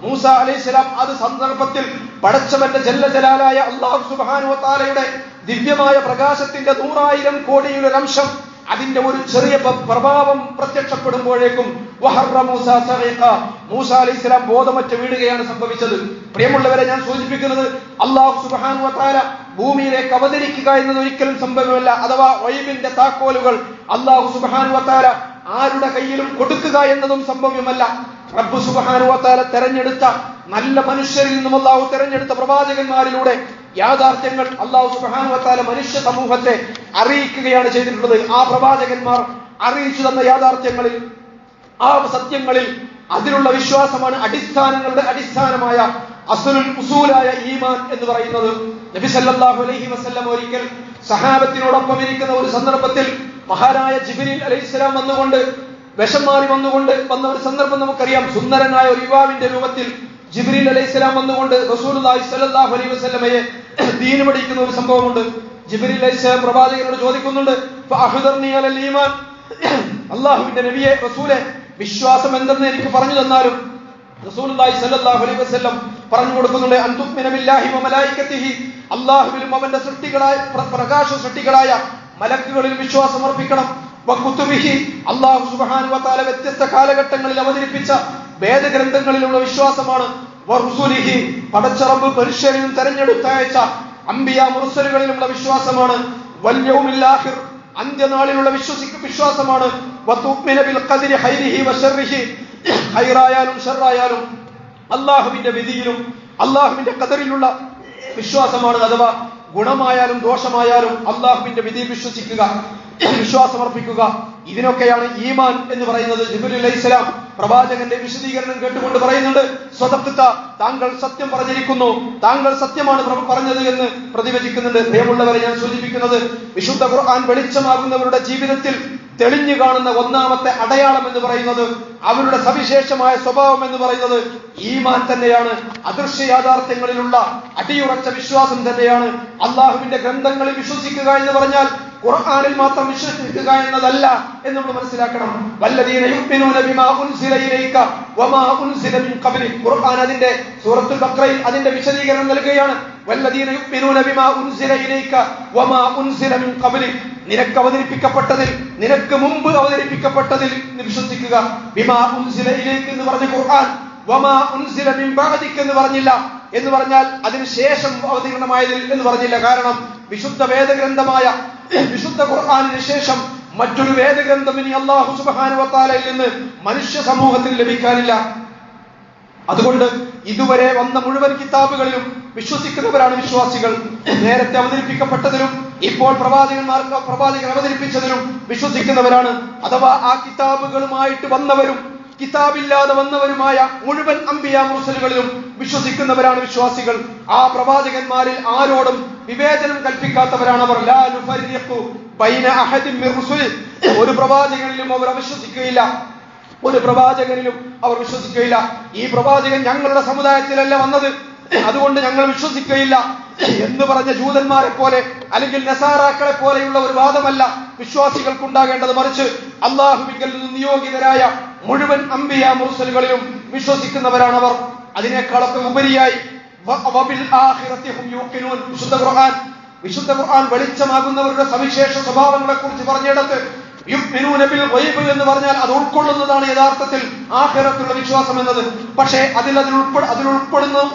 മൂസ അലൈഹിസ്സലാം അത് സന്ദർഭത്തിൽ പടച്ചവന്റെ ജല്ല ജലാലായ അല്ലാഹു സുബ്ഹാനഹു വ തആലയുടെ ദിവ്യമായ പ്രകാശത്തിന്റെ 100,000 കോടിയിലൊരംശം, അതിന്റെ ഒരു ചെറിയ പ്രഭാവം പ്രത്യക്ഷപ്പെടുമ്പോഴേക്കും മൂസ അലൈഹിസ്സലാം ബോധമറ്റ് വീഴുകയാണ് സംഭവിച്ചത്. പ്രിയമുള്ളവരെ, ഞാൻ സൂചിപ്പിക്കുന്നത് അല്ലാഹു സുബ്ഹാനഹു വ തആല ഭൂമിയിലേക്ക് അവതരിക്കുക എന്നത് ഒരിക്കലും സംഭവമല്ല. അഥവാ ഗൈബിന്റെ താക്കോലുകൾ അല്ലാഹു സുബ്ഹാനഹു വ തആല ആരുടെ കയ്യിലും കൊടുക്കുക എന്നതും സംഭവ്യമല്ല. റബ്ബ് സുബ്ഹാനഹു വ തആല തെരഞ്ഞെടുത്ത നല്ല മനുഷ്യരിൽ നിന്നും അല്ലാഹു തെരഞ്ഞെടുത്ത പ്രവാചകന്മാരിലൂടെ യാഥാർത്ഥ്യങ്ങൾ അല്ലാഹു സുബ്ഹാനഹു വ തആല മനുഷ്യ സമൂഹത്തെ അറിയിക്കുകയാണ് ചെയ്തിട്ടുള്ളത്. ആ പ്രവാചകന്മാർ അറിയിച്ചു തന്ന യാഥാർത്ഥ്യങ്ങളിൽ, ആ സത്യങ്ങളിൽ അതിലുള്ള വിശ്വാസമാണ് അടിസ്ഥാനങ്ങളുടെ അടിസ്ഥാനമായ അസ്ലുൽ ഉസൂലായ ഈമാൻ എന്ന് പറയുന്നത്. നബി സല്ലല്ലാഹു അലൈഹി വസല്ലം ഒരിക്കൽ സഹാബത്തിനോടൊപ്പം ഇരിക്കുന്ന ഒരു സന്ദർഭത്തിൽ മഹാനായ ജിബ്രീൽ അലൈഹിസ്സലാം വന്നുകൊണ്ട് വിഷം മാറി വന്ന ഒരു സന്ദർഭം നമുക്കറിയാം. സുന്ദരനായ ഒരു യുവാവിന്റെ രൂപത്തിൽ ജിബ്രീൽ അലൈഹിസ്സലാം വന്നുകൊണ്ട് റസൂലുള്ളാഹി സ്വല്ലല്ലാഹു അലൈഹി വസല്ലമയെ ദീൻ പഠിക്കുന്ന ഒരു സംഭവമുണ്ട്. ജിബ്രീൽ അലൈഹിസ്സലാം പ്രവാചകനോട് ചോദിക്കുന്നുണ്ട്, ഫഅഖ്ബിർനി അലൽ ഈമാൻ, അല്ലാഹുവിന്റെ നബിയെ, റസൂലെ, വിശ്വാസം എന്തെന്ന് എനിക്ക് പറഞ്ഞു തന്നാലും. റസൂലുള്ളാഹി സ്വല്ലല്ലാഹു അലൈഹി വസല്ലം പറഞ്ഞു കൊടുക്കുന്നുണ്ട്, അൻ തുഅ്മിന ബില്ലാഹി വ മലായികതിഹി, അല്ലാഹുവിലും അവന്റെ സൃഷ്ടികളായ പ്രകാശ സൃഷ്ടികളായ മലക്കുകളിൽ വിശ്വാസം അർപ്പിക്കണം. വകുതുബിഹി അല്ലാഹു സുബ്ഹാനഹു വ തആല വ്യത്യസ്ത കാലഘട്ടങ്ങളിൽ അവതരിപ്പിച്ച വേദഗ്രന്ഥങ്ങളിലുള്ള വിശ്വാസമാണ്. വറുസുലിഹി പടച്ച റബ്ബ് മനുഷ്യരെയും തെരഞ്ഞെടുത്തയച്ച അംബിയ മുർസലുകളിലുള്ള വിശ്വാസമാണ്. വൽ യൗമിൽ ആഖിർ അന്ത്യനാളിലുള്ള വിശ്വാസമാണ്. വതുഅ്മിന ബിൽ ഖദരി ഖൈരിഹി വശർരിഹി ഖൈറായാലും ശർറായാലും അല്ലാഹുവിന്റെ വിധിയിലും അല്ലാഹുവിന്റെ ഖദറിലുള്ള വിശ്വാസമാണ്. അഥവാ ഗുണമായാലും ദോഷമായാലും അല്ലാഹുവിന്റെ വിധിയിൽ വിശ്വസിക്കുക, വിശ്വാസമർപ്പിക്കുക. ഇതിനൊക്കെയാണ് ഈമാൻ എന്ന് പറയുന്നത്. ജിബ്രീൽ അലൈഹിസ്സലാം പ്രവാചകന്റെ വിശദീകരണം കേട്ടുകൊണ്ട് പറയുന്നുണ്ട്, സ്വദഖ്ത, താങ്കൾ സത്യം പറഞ്ഞിരിക്കുന്നു, താങ്കൾ സത്യമാണ് പറഞ്ഞത് എന്ന് പ്രതിവചിക്കുന്നുണ്ട്. പ്രിയമുള്ളവരെ, ഞാൻ സൂചിപ്പിക്കുന്നത് വിശുദ്ധ ഖുർആൻ വെളിച്ചമാകുന്നവരുടെ ജീവിതത്തിൽ തെളിഞ്ഞു കാണുന്ന ഒന്നാമത്തെ അടയാളം എന്ന് പറയുന്നത്, അവരുടെ സവിശേഷമായ സ്വഭാവം എന്ന് പറയുന്നത് ഈമാൻ തന്നെയാണ്. അദൃശ്യ യാഥാർത്ഥ്യങ്ങളിലുള്ള അടിയുറച്ച വിശ്വാസം തന്നെയാണ്. അള്ളാഹുവിന്റെ ഗ്രന്ഥങ്ങളിൽ വിശ്വസിക്കുക എന്ന് പറഞ്ഞാൽ ഖുർആനിൽ മാത്രം വിശ്വസിക്കുക എന്നതല്ല എന്ന് നമ്മൾ മനസ്സിലാക്കണം. വല്ലദീന യുഅ്മിനൂന ബിമാ ഉൻസില ഇലൈക വമാ ഉൻസില മിൻ ഖബ്ലിക. ഖുർആൻ അതിന്റെ സൂറത്തുൽ ബഖറയിൽ അതിന്റെ വിശദീകരണം നൽകുകയാണ്. വല്ലദീന യുഅ്മിനൂന ബിമാ ഉൻസില ഇലൈക വമാ ഉൻസില മിൻ ഖബ്ലിക. നിനക്ക് അവതരിപ്പിക്കപ്പെട്ടതിൽ, നിനക്ക് മുമ്പ് അവതരിപ്പിക്കപ്പെട്ടതിൽ വിശ്വസിക്കുക. ബിമാ ഉൻസില ഇലൈക എന്ന് പറഞ്ഞ ഖുർആൻ വമാ ഉൻസില മിൻ ബഅദിക എന്ന് പറഞ്ഞില്ല. എന്ന് പറഞ്ഞാൽ അതിനുശേഷം അവതീർണമായതിൽ എന്ന് പറഞ്ഞില്ല. കാരണം വിശുദ്ധ വേദഗ്രന്ഥമായ വിശുദ്ധ ഖുർആനിന് ശേഷം മറ്റൊരു വേദഗ്രന്ഥം ഇനി അല്ലാഹു സുബ്ഹാനഹു വ തആലയിൽ നിന്ന് മനുഷ്യ സമൂഹത്തിന് ലഭിക്കാനില്ല. അതുകൊണ്ട് ഇതുവരെ വന്ന മുഴുവൻ കിതാബുകളിലും വിശ്വസിക്കുന്നവരാണ് വിശ്വാസികൾ. നേരത്തെ അവതരിപ്പിക്കപ്പെട്ടതിലും ഇപ്പോൾ പ്രവാചകൻ അവതരിപ്പിച്ചതിലും വിശ്വസിക്കുന്നവരാണ്. അഥവാ ആ കിതാബുകളുമായിട്ട് വന്നവരും കിതാബില്ലാതെ വന്നവരുമായ മുഴുവൻ അംബിയ മുർസലുകളിലും വിശ്വസിക്കുന്നവരാണ് വിശ്വാസികൾ. ആ പ്രവാചകന്മാരിൽ ആരോടും വിവേചനം കൽപ്പിക്കാത്തവരാണ് അവർ. ലാ നുഫർരിഖു ബൈന അഹദിൻ മിർ റുസുലി. ഒരു പ്രവാചകനിലും അവർ അവിശ്വസിക്കുകയില്ല, ഒരു പ്രവാചകനിലും അവർ വിശ്വസിക്കുകയില്ല. ഈ പ്രവാചകൻ ഞങ്ങളുടെ സമുദായത്തിലല്ല വന്നത്, അതുകൊണ്ട് ഞങ്ങൾ വിശ്വസിക്കുകയില്ല എന്ന് പറഞ്ഞ ജൂതന്മാരെ പോലെ അല്ലെങ്കിൽ നസാറാക്കളെ പോലെയുള്ള ഒരു വാദമല്ല വിശ്വാസികൾക്കുണ്ടാകേണ്ടത്. മറിച്ച് അല്ലാഹുവിൽ നിന്ന് നിയോഗിതരായ മുഴുവൻ അംബിയ മുർസലുകളിലും വിശ്വസിക്കുന്നവരാണ് അവർ. അതിനേക്കാളൊക്കെ ഉപരിയായി വബിൽ ആഖിറതി ഹും യൂഖിനൂൻ. വിശുദ്ധ ഖുർആൻ വെളിച്ചമാകുന്നവരുടെ സവിശേഷ സ്വഭാവങ്ങളെ കുറിച്ച് പറഞ്ഞിടത്ത് യുഅ്മിനൂന ബിൽ ഗൈബ് എന്ന് പറഞ്ഞാൽ അത് ഉൾക്കൊള്ളുന്നതാണ് യഥാർത്ഥത്തിൽ ആഖിറത്തുള്ള വിശ്വാസം എന്നത്. പക്ഷേ അതിൽ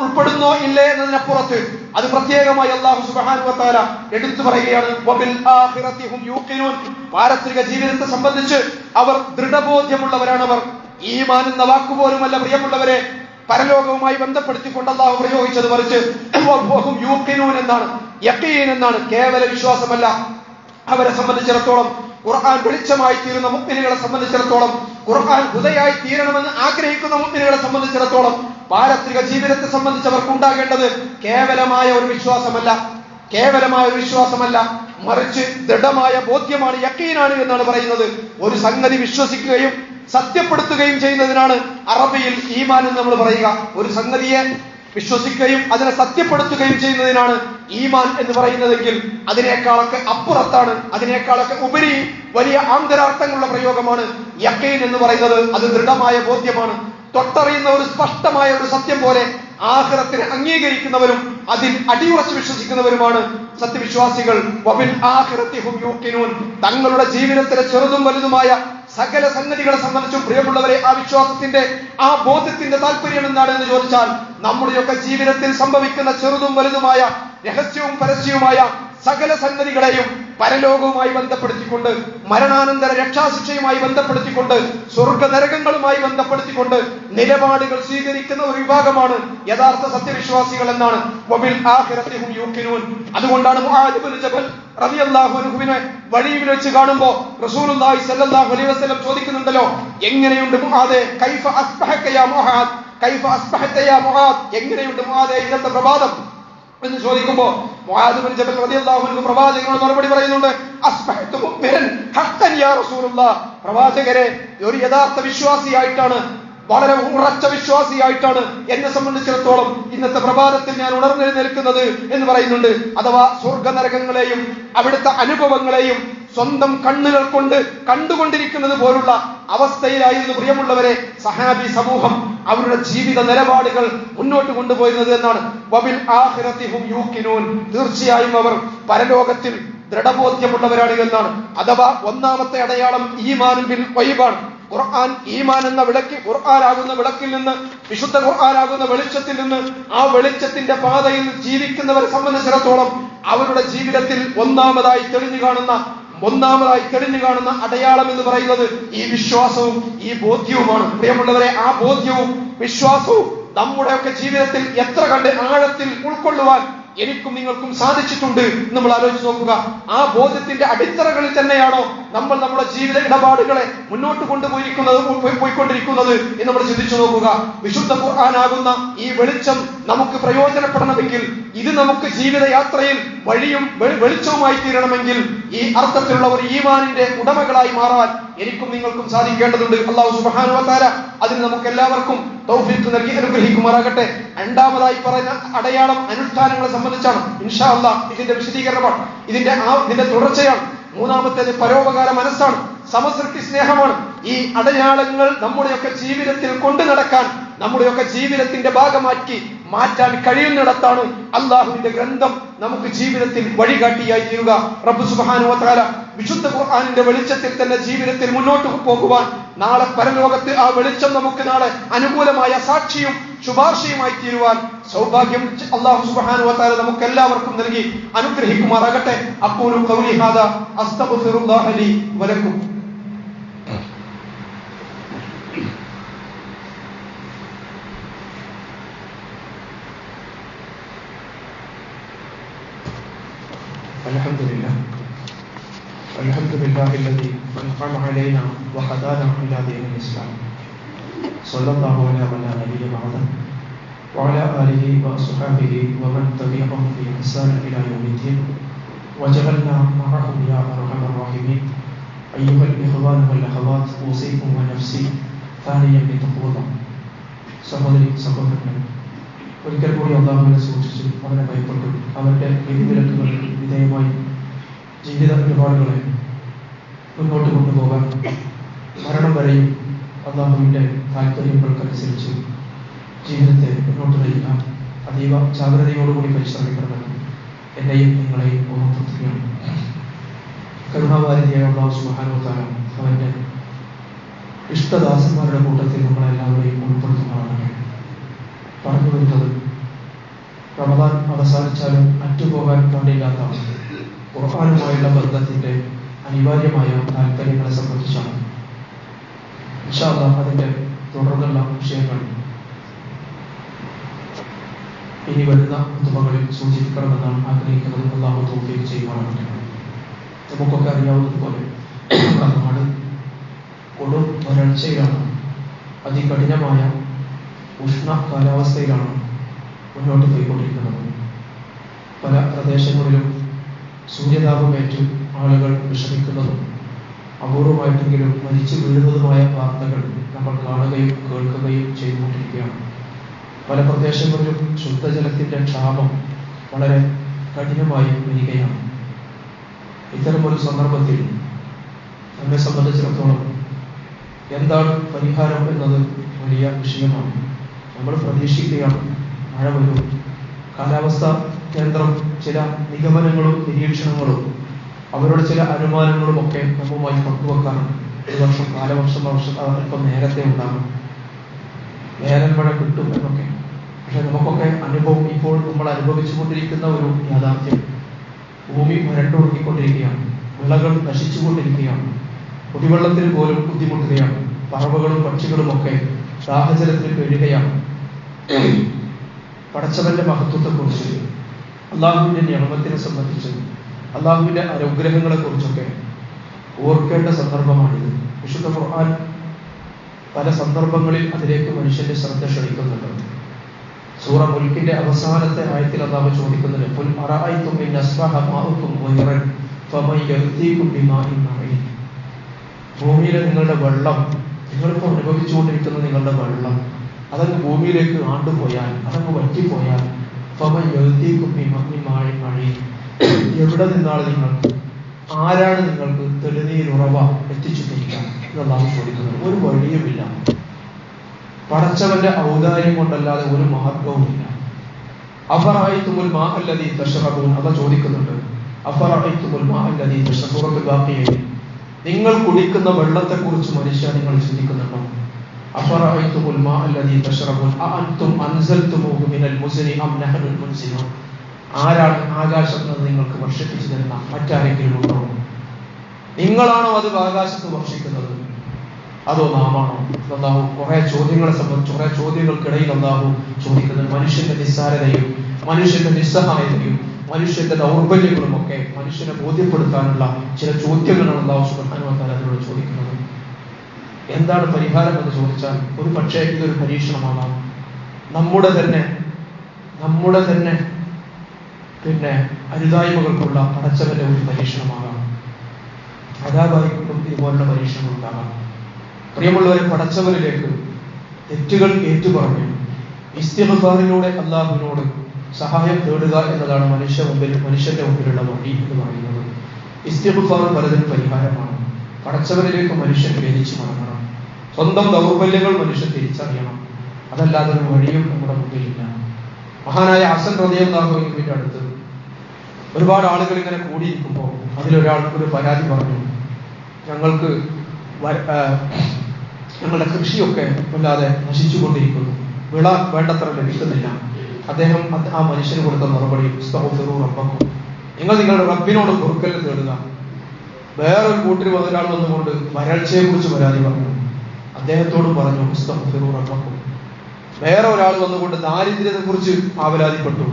ഉൾപ്പെടുന്നോ ഇല്ലേ എന്നതിനപ്പുറത്ത് അത് പ്രത്യേകമായി അല്ലാഹു സുബ്ഹാനഹു വ തആല എടുത്തു പറയുകയാണ്. വബിൽ ആഖിറതി ഹും യൂഖിനൂൻ. പാരത്രിക ജീവിതത്തെ സംബന്ധിച്ച് അവർ ദൃഢബോധ്യമുള്ളവരാണ്. അവർ ഈമാൻ എന്ന വാക്കുപോലുമല്ല പ്രിയമുള്ളവരെ പരലോകവുമായി ബന്ധപ്പെടുത്തിക്കൊണ്ട് അല്ലാഹു പ്രയോഗിച്ചത്, മറിച്ച് വഹും യൂഖിനൂൻ എന്നാണ്, യഖീൻ എന്നാണ്. കേവല വിശ്വാസമല്ല. അവരെ സംബന്ധിച്ചിടത്തോളം ഖുർആൻ വെളിച്ചമായി തീരുന്ന മുഅ്മിനുകളെ സംബന്ധിച്ചിടത്തോളം, ഖുർആൻ ഹുദയായി തീരണമെന്ന് ആഗ്രഹിക്കുന്ന മുഅ്മിനുകളെ സംബന്ധിച്ചിടത്തോളം പാരത്രിക ജീവിതത്തെ സംബന്ധിച്ച് അവർക്ക് ഉണ്ടാകേണ്ടത് കേവലമായ ഒരു വിശ്വാസമല്ല, മറിച്ച് ദൃഢമായ ബോധ്യമാണ്, യഖീനാണ് എന്നാണ് പറയുന്നത്. ഒരു സംഗതി വിശ്വസിക്കുകയും സത്യപ്പെടുത്തുകയും ചെയ്യുന്നതിനാണ് അറബിയിൽ ഈമാൻ എന്ന് നമ്മൾ പറയുക. ഒരു സംഗതിയെ വിശ്വസിക്കുകയും അതിനെ സത്യപ്പെടുത്തുകയും ചെയ്യുന്നതിനാണ് ഈമാൻ എന്ന് പറയുന്നതെങ്കിൽ അതിനേക്കാളൊക്കെ അപ്പുറത്താണ്, അതിനേക്കാളൊക്കെ ഉപരി വലിയ ആന്തരാർത്ഥങ്ങളുള്ള പ്രയോഗമാണ് യഖീൻ എന്ന് പറയുന്നത്. അത് ദൃഢമായ ബോധ്യമാണ്. തൊട്ടറിയുന്ന ഒരു സ്പഷ്ടമായ ഒരു സത്യം പോലെ ആഖിറത്തിനെ അംഗീകരിക്കുന്നവരും അതിൽ അടിയുറച്ച് വിശ്വസിക്കുന്നവരുമാണ് സത്യവിശ്വാസികൾ. വബിൽ ആഖിറതി ഹും യൂഖിനൂൻ. തങ്ങളുടെ ജീവിതത്തിലെ ചെറുതും വലുതുമായ സകല സംഗതികളെ സംബന്ധിച്ചും പ്രിയമുള്ളവരെ ആ വിശ്വാസത്തിന്റെ ആ ബോധ്യത്തിന്റെ താല്പര്യം എന്താണ് എന്ന് ചോദിച്ചാൽ, നമ്മുടെയൊക്കെ ജീവിതത്തിൽ സംഭവിക്കുന്ന ചെറുതും വലുതുമായ രഹസ്യവും പരസ്യവുമായ സകല സംഗതികളെയും പരലോകവുമായി ബന്ധപ്പെടുത്തിക്കൊണ്ട്, മരണാനന്തര രക്ഷാശിക്ഷയുമായി ബന്ധപ്പെടുത്തിക്കൊണ്ട്, സ്വർഗ നരകങ്ങളുമായി ബന്ധപ്പെടുത്തിക്കൊണ്ട് നിലപാടുകൾ സ്വീകരിക്കുന്ന ഒരു വിഭാഗമാണ് യഥാർത്ഥ സത്യവിശ്വാസികൾ എന്നാണ്. വബിൽ ആഖിറതി ഹും യൂഖിനൂൻ. അതുകൊണ്ടാണ് മുആദ് ഇബ്നു ജബൽ റളിയല്ലാഹു അൻഹുവിനെ വഴിയിൽ വെച്ച് കാണുമ്പോൾ റസൂലുള്ളാഹി സ്വല്ലല്ലാഹു അലൈഹി വസല്ലം ചോദിക്കുന്നുണ്ടല്ലോ, എങ്ങനെയുണ്ട് മുആദേ, കൈഫ അസ്ബഹക യാ മുആദ്, കൈഫ അസ്ബഹത യാ മുആദ്, എങ്ങനെയുണ്ട് മുആദേ ഇന്നത്തെ പ്രഭാതം എന്ന് ചോദിക്കുമ്പോൾ മുആദ് ഇബ്നു ജബൽ റളിയല്ലാഹു അൻഹു പ്രവാചകനോട് മറുപടി പറയുന്നുണ്ട്, അസ്ബഹതു മുഅ്മിനൻ ഹഖ്ഖൻ യാ റസൂലുള്ളാഹ്. പ്രവാചകരെ, ഒരു യഥാർത്ഥ വിശ്വാസിയായിട്ടാണ്, വളരെ ഉറച്ച വിശ്വാസിയായിട്ടാണ് എന്നെ സംബന്ധിച്ചിടത്തോളം ഇന്നത്തെ പ്രഭാതത്തിൽ ഞാൻ ഉണർന്നെഴുന്നേൽക്കുന്നത് എന്ന് പറയുന്നുണ്ട്. അഥവാ സ്വർഗ നരകങ്ങളെയും അവിടുത്തെ അനുഭവങ്ങളെയും സ്വന്തം കണ്ണുകൾ കൊണ്ട് കണ്ടുകൊണ്ടിരിക്കുന്നത് പോലുള്ള അവസ്ഥയിലായിരുന്നു പ്രിയമുള്ളവരെ സഹാബി സമൂഹം അവരുടെ ജീവിത നിലപാടുകൾ മുന്നോട്ട് കൊണ്ടുപോയിരുന്നത് എന്നാണ്. വബിൽ ആഖിറതി ഹും യൂഖിനൂൻ. തീർച്ചയായും അവർ പരലോകത്തിൽ ദൃഢബോധ്യമുള്ളവരാണ് എന്നാണ്. അഥവാ ഒന്നാമത്തെ അടയാളം ഈമാനുൻ ബിൽ ഗൈബാണ്. ഖുർആൻ ഈമാൻ എന്ന ഖുർആനാകുന്ന വിളക്കിൽ നിന്ന്, വിശുദ്ധ ഖുർആനാകുന്ന വെളിച്ചത്തിൽ നിന്ന്, ആ വെളിച്ചത്തിന്റെ പാതയിൽ ജീവിക്കുന്നവരെ സംബന്ധിച്ചിടത്തോളം അവരുടെ ജീവിതത്തിൽ ഒന്നാമതായി തെളിഞ്ഞു കാണുന്ന അടയാളം എന്ന് പറയുന്നത് ഈ വിശ്വാസവും ഈ ബോധ്യവുമാണ്. പ്രിയമുള്ളവരെ, ആ ബോധ്യവും വിശ്വാസവും നമ്മുടെയൊക്കെ ജീവിതത്തിൽ എത്ര കണ്ട് ആഴത്തിൽ ഉൾക്കൊള്ളുവാൻ എനിക്കും നിങ്ങൾക്കും സാധിച്ചിട്ടുണ്ട് നമ്മൾ ആലോചിച്ച് നോക്കുക. ആ ബോധ്യത്തിന്റെ അടിത്തറകളിൽ തന്നെയാണോ നമ്മൾ നമ്മുടെ ജീവിത ഇടപാടുകളെ മുന്നോട്ട് പോയിക്കൊണ്ടിരിക്കുന്നത് എന്ന് നമ്മൾ ചിന്തിച്ചു നോക്കുക. വിശുദ്ധ ഖുർആനാകുന്ന ഈ വെളിച്ചം നമുക്ക് പ്രയോജനപ്പെടണമെങ്കിൽ, ഇത് നമുക്ക് ജീവിതയാത്രയിൽ വഴിയും വെളിച്ചവുമായി തീരണമെങ്കിൽ, ഈ അർത്ഥത്തിലുള്ള ഒരു ഈമാനിന്റെ ഉടമകളായി മാറാൻ എനിക്കും നിങ്ങൾക്കും സാധിക്കേണ്ടതുണ്ട്. അല്ലാഹു സുബ്ഹാനഹു വ തആല അതിന് നമുക്ക് എല്ലാവർക്കും തൗഫീഖ് നൽകി അനുഗ്രഹിക്കുമാറാകട്ടെ. രണ്ടാമതായി പറയുന്ന അടയാളം അനുഷ്ഠാനങ്ങളെ സംബന്ധിച്ചാണ്. ഇൻഷാ അല്ലാഹ് ഇതിന്റെ വിശദീകരണമാണ്, ഇതിന്റെ തുടർച്ചയാണ്. മൂന്നാമത്തേത് പരോപകാര മനസ്സാണ്, സമസൃഷ്ടി സ്നേഹമാണ്. ഈ അടയാളങ്ങൾ നമ്മുടെയൊക്കെ ജീവിതത്തിൽ കൊണ്ടു നടക്കാൻ, നമ്മുടെയൊക്കെ ജീവിതത്തിന്റെ ഭാഗമാക്കി മാറ്റാൻ കഴിയുന്നിടത്താണ് അള്ളാഹുവിന്റെ ഗ്രന്ഥം നമുക്ക് ജീവിതത്തിൽ വഴികാട്ടിയായി തീരുക. റബ്ബ് സുബ്ഹാനഹു വ തആല വിശുദ്ധ ഖുർആനിന്റെ വെളിച്ചത്തിൽ തന്നെ ജീവിതത്തിൽ മുന്നോട്ട് പോകുവാൻ, നാളെ പരലോകത്ത് ആ വെളിച്ചം നമുക്ക് നാളെ അനുകൂലമായ സാക്ഷിയും ശുപാർശയുമായി തീരുവാൻ സൗഭാഗ്യം അല്ലാഹു സുബ്ഹാനഹു വ തആല നമുക്ക് എല്ലാവർക്കും നൽകി അനുഗ്രഹിക്കുമാറാകട്ടെ. അഖൂലു ഖൗലി ഹാദാ അസ്തഗ്ഫിറുല്ലാഹ ലി വലക്കും. الحمد لله الذي أنعم علينا وهدانا إلى دين الإسلام. صلى الله على من لا نبي بعده وعلى آله وأصحابه ومن تبعهم بإحسان إلى يوم الدين وجعلنا معهم يا أرحم الراحمين. أيها الإخوان والأخوات، أوصيكم ونفسي ثانيا بتقوى الله. സഹോദരങ്ങളെ, ഒരിക്കൽ കൂടി അല്ലാഹുവിനെ സൂക്ഷിച്ച് അവനെ ഭയപ്പെട്ടു അവന്റെ വിധിവിലക്കുകൾക്ക് വിധേയമായി ജീവിത ഇടപാടുകളെ മുന്നോട്ട് കൊണ്ടുപോകാൻ മരണം വരെയും അല്ലാഹുവിന്റെ താല്പര്യങ്ങൾക്കനുസരിച്ച് ജീവിതത്തെ മുന്നോട്ട് നയിക്കാൻ അതീവ ജാഗ്രതയോടുകൂടി പരിശ്രമിക്കണമെന്ന് എന്നെയും നിങ്ങളെയും ഓർമ്മപ്പെടുത്തുകയാണ്. കരുണാവാരിധിയായ അല്ലാഹു സുബ്ഹാനഹു വ തആല അവന്റെ ഇഷ്ടദാസന്മാരുടെ കൂട്ടത്തിൽ നമ്മളെല്ലാവരെയും ഉൾപ്പെടുത്തുന്നതാണ്. പറഞ്ഞു വരുന്നത്, റമദാൻ അവസാനിച്ചാലും അറ്റുപോകാൻ പാടില്ലാത്ത ഖുർആനുമായുള്ള ബന്ധത്തിന്റെ അനിവാര്യമായ താല്പര്യങ്ങളെ സംബന്ധിച്ചാണ്. ഇൻഷാ അല്ലാഹ് അതിന്റെ തുടർന്നുള്ള വിഷയങ്ങൾ ഇനി വരുന്ന ഖുതുബകളിൽ സൂചിപ്പിക്കണമെന്നാണ് ആഗ്രഹിക്കുന്നത്. അല്ലാഹു തൗഫീഖ് ചെയ്യുമാറാകട്ടെ. നമുക്കൊക്കെ അറിയാവുന്നതുപോലെ നമ്മുടെ നാട് കൊടും വരൾച്ചയിലാണ്, അതികഠിനമായ ഉഷ്ണ കാലാവസ്ഥയിലാണ് മുന്നോട്ട് പോയിക്കൊണ്ടിരിക്കുന്നത്. പല പ്രദേശങ്ങളിലും സൂര്യതാപമേറ്റ് ആളുകൾ വിഷമിക്കുന്നതും അപൂർവമായിട്ടെങ്കിലും മരിച്ചു വീഴുന്നതുമായ വാർത്തകൾ നമ്മൾ കാണുകയും കേൾക്കുകയും ചെയ്തുകൊണ്ടിരിക്കുകയാണ്. പല പ്രദേശങ്ങളിലും ശുദ്ധജലത്തിന്റെ ക്ഷാമം വളരെ കഠിനമായി വരികയാണ്. ഇത്തരമൊരു സന്ദർഭത്തിൽ നമ്മെ സംബന്ധിച്ചിടത്തോളം എന്താണ് പരിഹാരം എന്നത് വലിയ വിഷയമാണ്. നമ്മൾ പ്രതീക്ഷിക്കുകയാണ് മഴ വരും. കാലാവസ്ഥാ കേന്ദ്രം ചില നിഗമനങ്ങളും നിരീക്ഷണങ്ങളും അവരുടെ ചില അനുമാനങ്ങളും ഒക്കെ നമ്മുമായി പങ്കുവെക്കാറുണ്ട്. ഒരു വർഷം കാലവർഷം അല്പം നേരത്തെ ഉണ്ടാകും, വേനൽമഴ കിട്ടും എന്നൊക്കെ. പക്ഷെ നമുക്കൊക്കെ അനുഭവം ഇപ്പോൾ നമ്മൾ അനുഭവിച്ചുകൊണ്ടിരിക്കുന്ന ഒരു യാഥാർത്ഥ്യം, ഭൂമി വരണ്ടുണങ്ങിക്കൊണ്ടിരിക്കുകയാണ്, വിളകൾ നശിച്ചുകൊണ്ടിരിക്കുകയാണ്, കുടിവെള്ളത്തിന് പോലും ബുദ്ധിമുട്ടുകയാണ്, പറവകളും പക്ഷികളും ഒക്കെ സാഹചര്യത്തിൽ വീഴുകയാണ്. പടച്ചവന്റെ മഹത്വത്തെക്കുറിച്ച്, അള്ളാഹുവിന്റെ നിയമത്തിനെ സംബന്ധിച്ച്, അള്ളാഹുവിന്റെ അനുഗ്രഹങ്ങളെ കുറിച്ചൊക്കെ ഓർക്കേണ്ട സന്ദർഭമാണിത്. വിശുദ്ധ ഖുർആൻ പല സന്ദർഭങ്ങളിൽ അതിലേക്ക് മനുഷ്യന്റെ ശ്രദ്ധ ക്ഷണിക്കുന്നുണ്ട്. സൂറ മുൽക്കിന്റെ അവസാനത്തെ ആയത്തിൽ അല്ലാഹു ചോദിക്കുന്നത്, ഖുൽ അറഅയ്തും ഇൻ അസ്ബഹ മാഉകും ഗൈറൻ ഫമൻ യഅ്തീകും ബിമാഇൻ മഈൻ. ഭൂമിയിലെ നിങ്ങളുടെ വെള്ളം, നിങ്ങളിപ്പോൾ അനുഭവിച്ചുകൊണ്ടിരിക്കുന്ന നിങ്ങളുടെ വെള്ളം, അതങ്ങ് ഭൂമിയിലേക്ക് ആണ്ടുപോയാൽ, അതങ്ങ് വറ്റിപ്പോയാൽ, ഫമൻ യഅ്തീകും ബിമാഇൻ മഈൻ, എവിടെ നിന്നാണ് നിങ്ങൾക്ക്, ആരാണ് നിങ്ങൾക്ക് തെളിനീരുറവ എത്തിച്ചു തരിക എന്നല്ലാഹു ചോദിക്കുന്നത്. ഒരു വഴിയുമില്ല, പടച്ചവന്റെ ഔദാര്യം കൊണ്ടല്ലാതെ ഒരു മാർഗവുമില്ല. അഫറഅയ്തുമുൽ മാഅല്ലദീ തശ്റബൂൻ, അല്ലാഹു ചോദിക്കുന്നുണ്ട്, അഫറഅയ്തുമുൽ മാഅ അല്ലദീ തശ്റബൂന ബാഖിയയിൽ നിങ്ങൾ കുടിക്കുന്ന വെള്ളത്തെക്കുറിച്ച് മനുഷ്യ നിങ്ങൾ ചിന്തിക്കുന്നുണ്ടോ? അഫറഅയ്തുമുൽ മാഅ അല്ലദീ തശ്റബൂൻ അഅൻതും അൻസൽതുമൂഹു മിനൽ മുസ്നി അം നഹ്നുൽ മുൻസിലൂൻ. ആരാണ് ആകാശത്ത് നിന്ന് നിങ്ങൾക്ക് വർഷിപ്പിച്ചു തരുന്ന മറ്റാരെങ്കിലും ഉണ്ടോ? നിങ്ങളാണോ അത് ആകാശത്ത് വർഷിക്കുന്നത്, അതോ നാമാണോ? അല്ലാഹു കുറെ ചോദ്യങ്ങളെ സംബന്ധിച്ച് കുറെ ചോദ്യങ്ങൾക്കിടയിൽ അല്ലാഹു ചോദിക്കുന്നത് മനുഷ്യന്റെ നിസ്സാരതയും മനുഷ്യന്റെ നിസ്സഹായതയും മനുഷ്യന്റെ ദൗർബല്യങ്ങളും ഒക്കെ മനുഷ്യനെ ബോധ്യപ്പെടുത്താനുള്ള ചില ചോദ്യങ്ങളാണ് അല്ലാഹു സുബ്ഹാനഹു വ തആല അതിനോട് ചോദിക്കുന്നത്. എന്താണ് പരിഹാരം എന്ന് ചോദിച്ചാൽ ഒരു പക്ഷേ ഇതൊരു പരീക്ഷണമാകാം. നമ്മുടെ തന്നെ പിന്നെ അരുതായ്മകൾക്കുള്ള പടച്ചവന്റെ ഒരു പരീക്ഷണമാകാം. അതാവായിക്കൊണ്ടും ഇതുപോലുള്ള പരീക്ഷണങ്ങൾ ഉണ്ടാകാം. പ്രിയമുള്ളവരെ, പടച്ചവരിലേക്ക് തെറ്റുകൾ ഏറ്റുപറഞ്ഞു ഇസ്തിഗ്ഫാറിലൂടെ അല്ലാഹുവിനോട് സഹായം തേടുക എന്നതാണ് മനുഷ്യന്റെ മുമ്പിലുള്ള വഴി എന്ന് പറയുന്നത്. ഇസ്തിഗ്ഫാർ പലതിനും പരിഹാരമാണ്. പടച്ചവരിലേക്ക് മനുഷ്യൻ വേദിച്ചു മടങ്ങണം. സ്വന്തം ദൗർബല്യങ്ങൾ മനുഷ്യൻ തിരിച്ചറിയണം. അതല്ലാതെ ഒരു വഴിയും നമ്മുടെ മുമ്പിലില്ല. മഹാനായ ഹസൻ റളിയല്ലാഹു അൻഹുവിന്റെ അടുത്ത് ഒരുപാട് ആളുകൾ ഇങ്ങനെ കൂടിയിരിക്കുമ്പോൾ അതിലൊരാൾ ഒരു പരാതി പറഞ്ഞു, ഞങ്ങളുടെ കൃഷിയൊക്കെ വല്ലാതെ നശിച്ചുകൊണ്ടിരിക്കുന്നു, വിള വേണ്ടത്ര ലഭിക്കുന്നില്ല. അദ്ദേഹം ആ മനുഷ്യന് കൊടുത്ത മറുപടി ഇസ്തഗ്ഫിറൂ റബ്ബക്കും, നിങ്ങൾ നിങ്ങളുടെ റബ്ബിനോട് പൊറുക്കൽ തേടുക. വേറൊരു കൂട്ടർ ഒരാൾ വന്നുകൊണ്ട് വരൾച്ചയെ കുറിച്ച് പരാതി പറഞ്ഞു, അദ്ദേഹത്തോടും പറഞ്ഞു ഇസ്തഗ്ഫിറൂ റബ്ബക്കും. വേറെ ഒരാൾ വന്നുകൊണ്ട് ദാരിദ്ര്യത്തെ കുറിച്ച് ആവലാതിപ്പെട്ടു,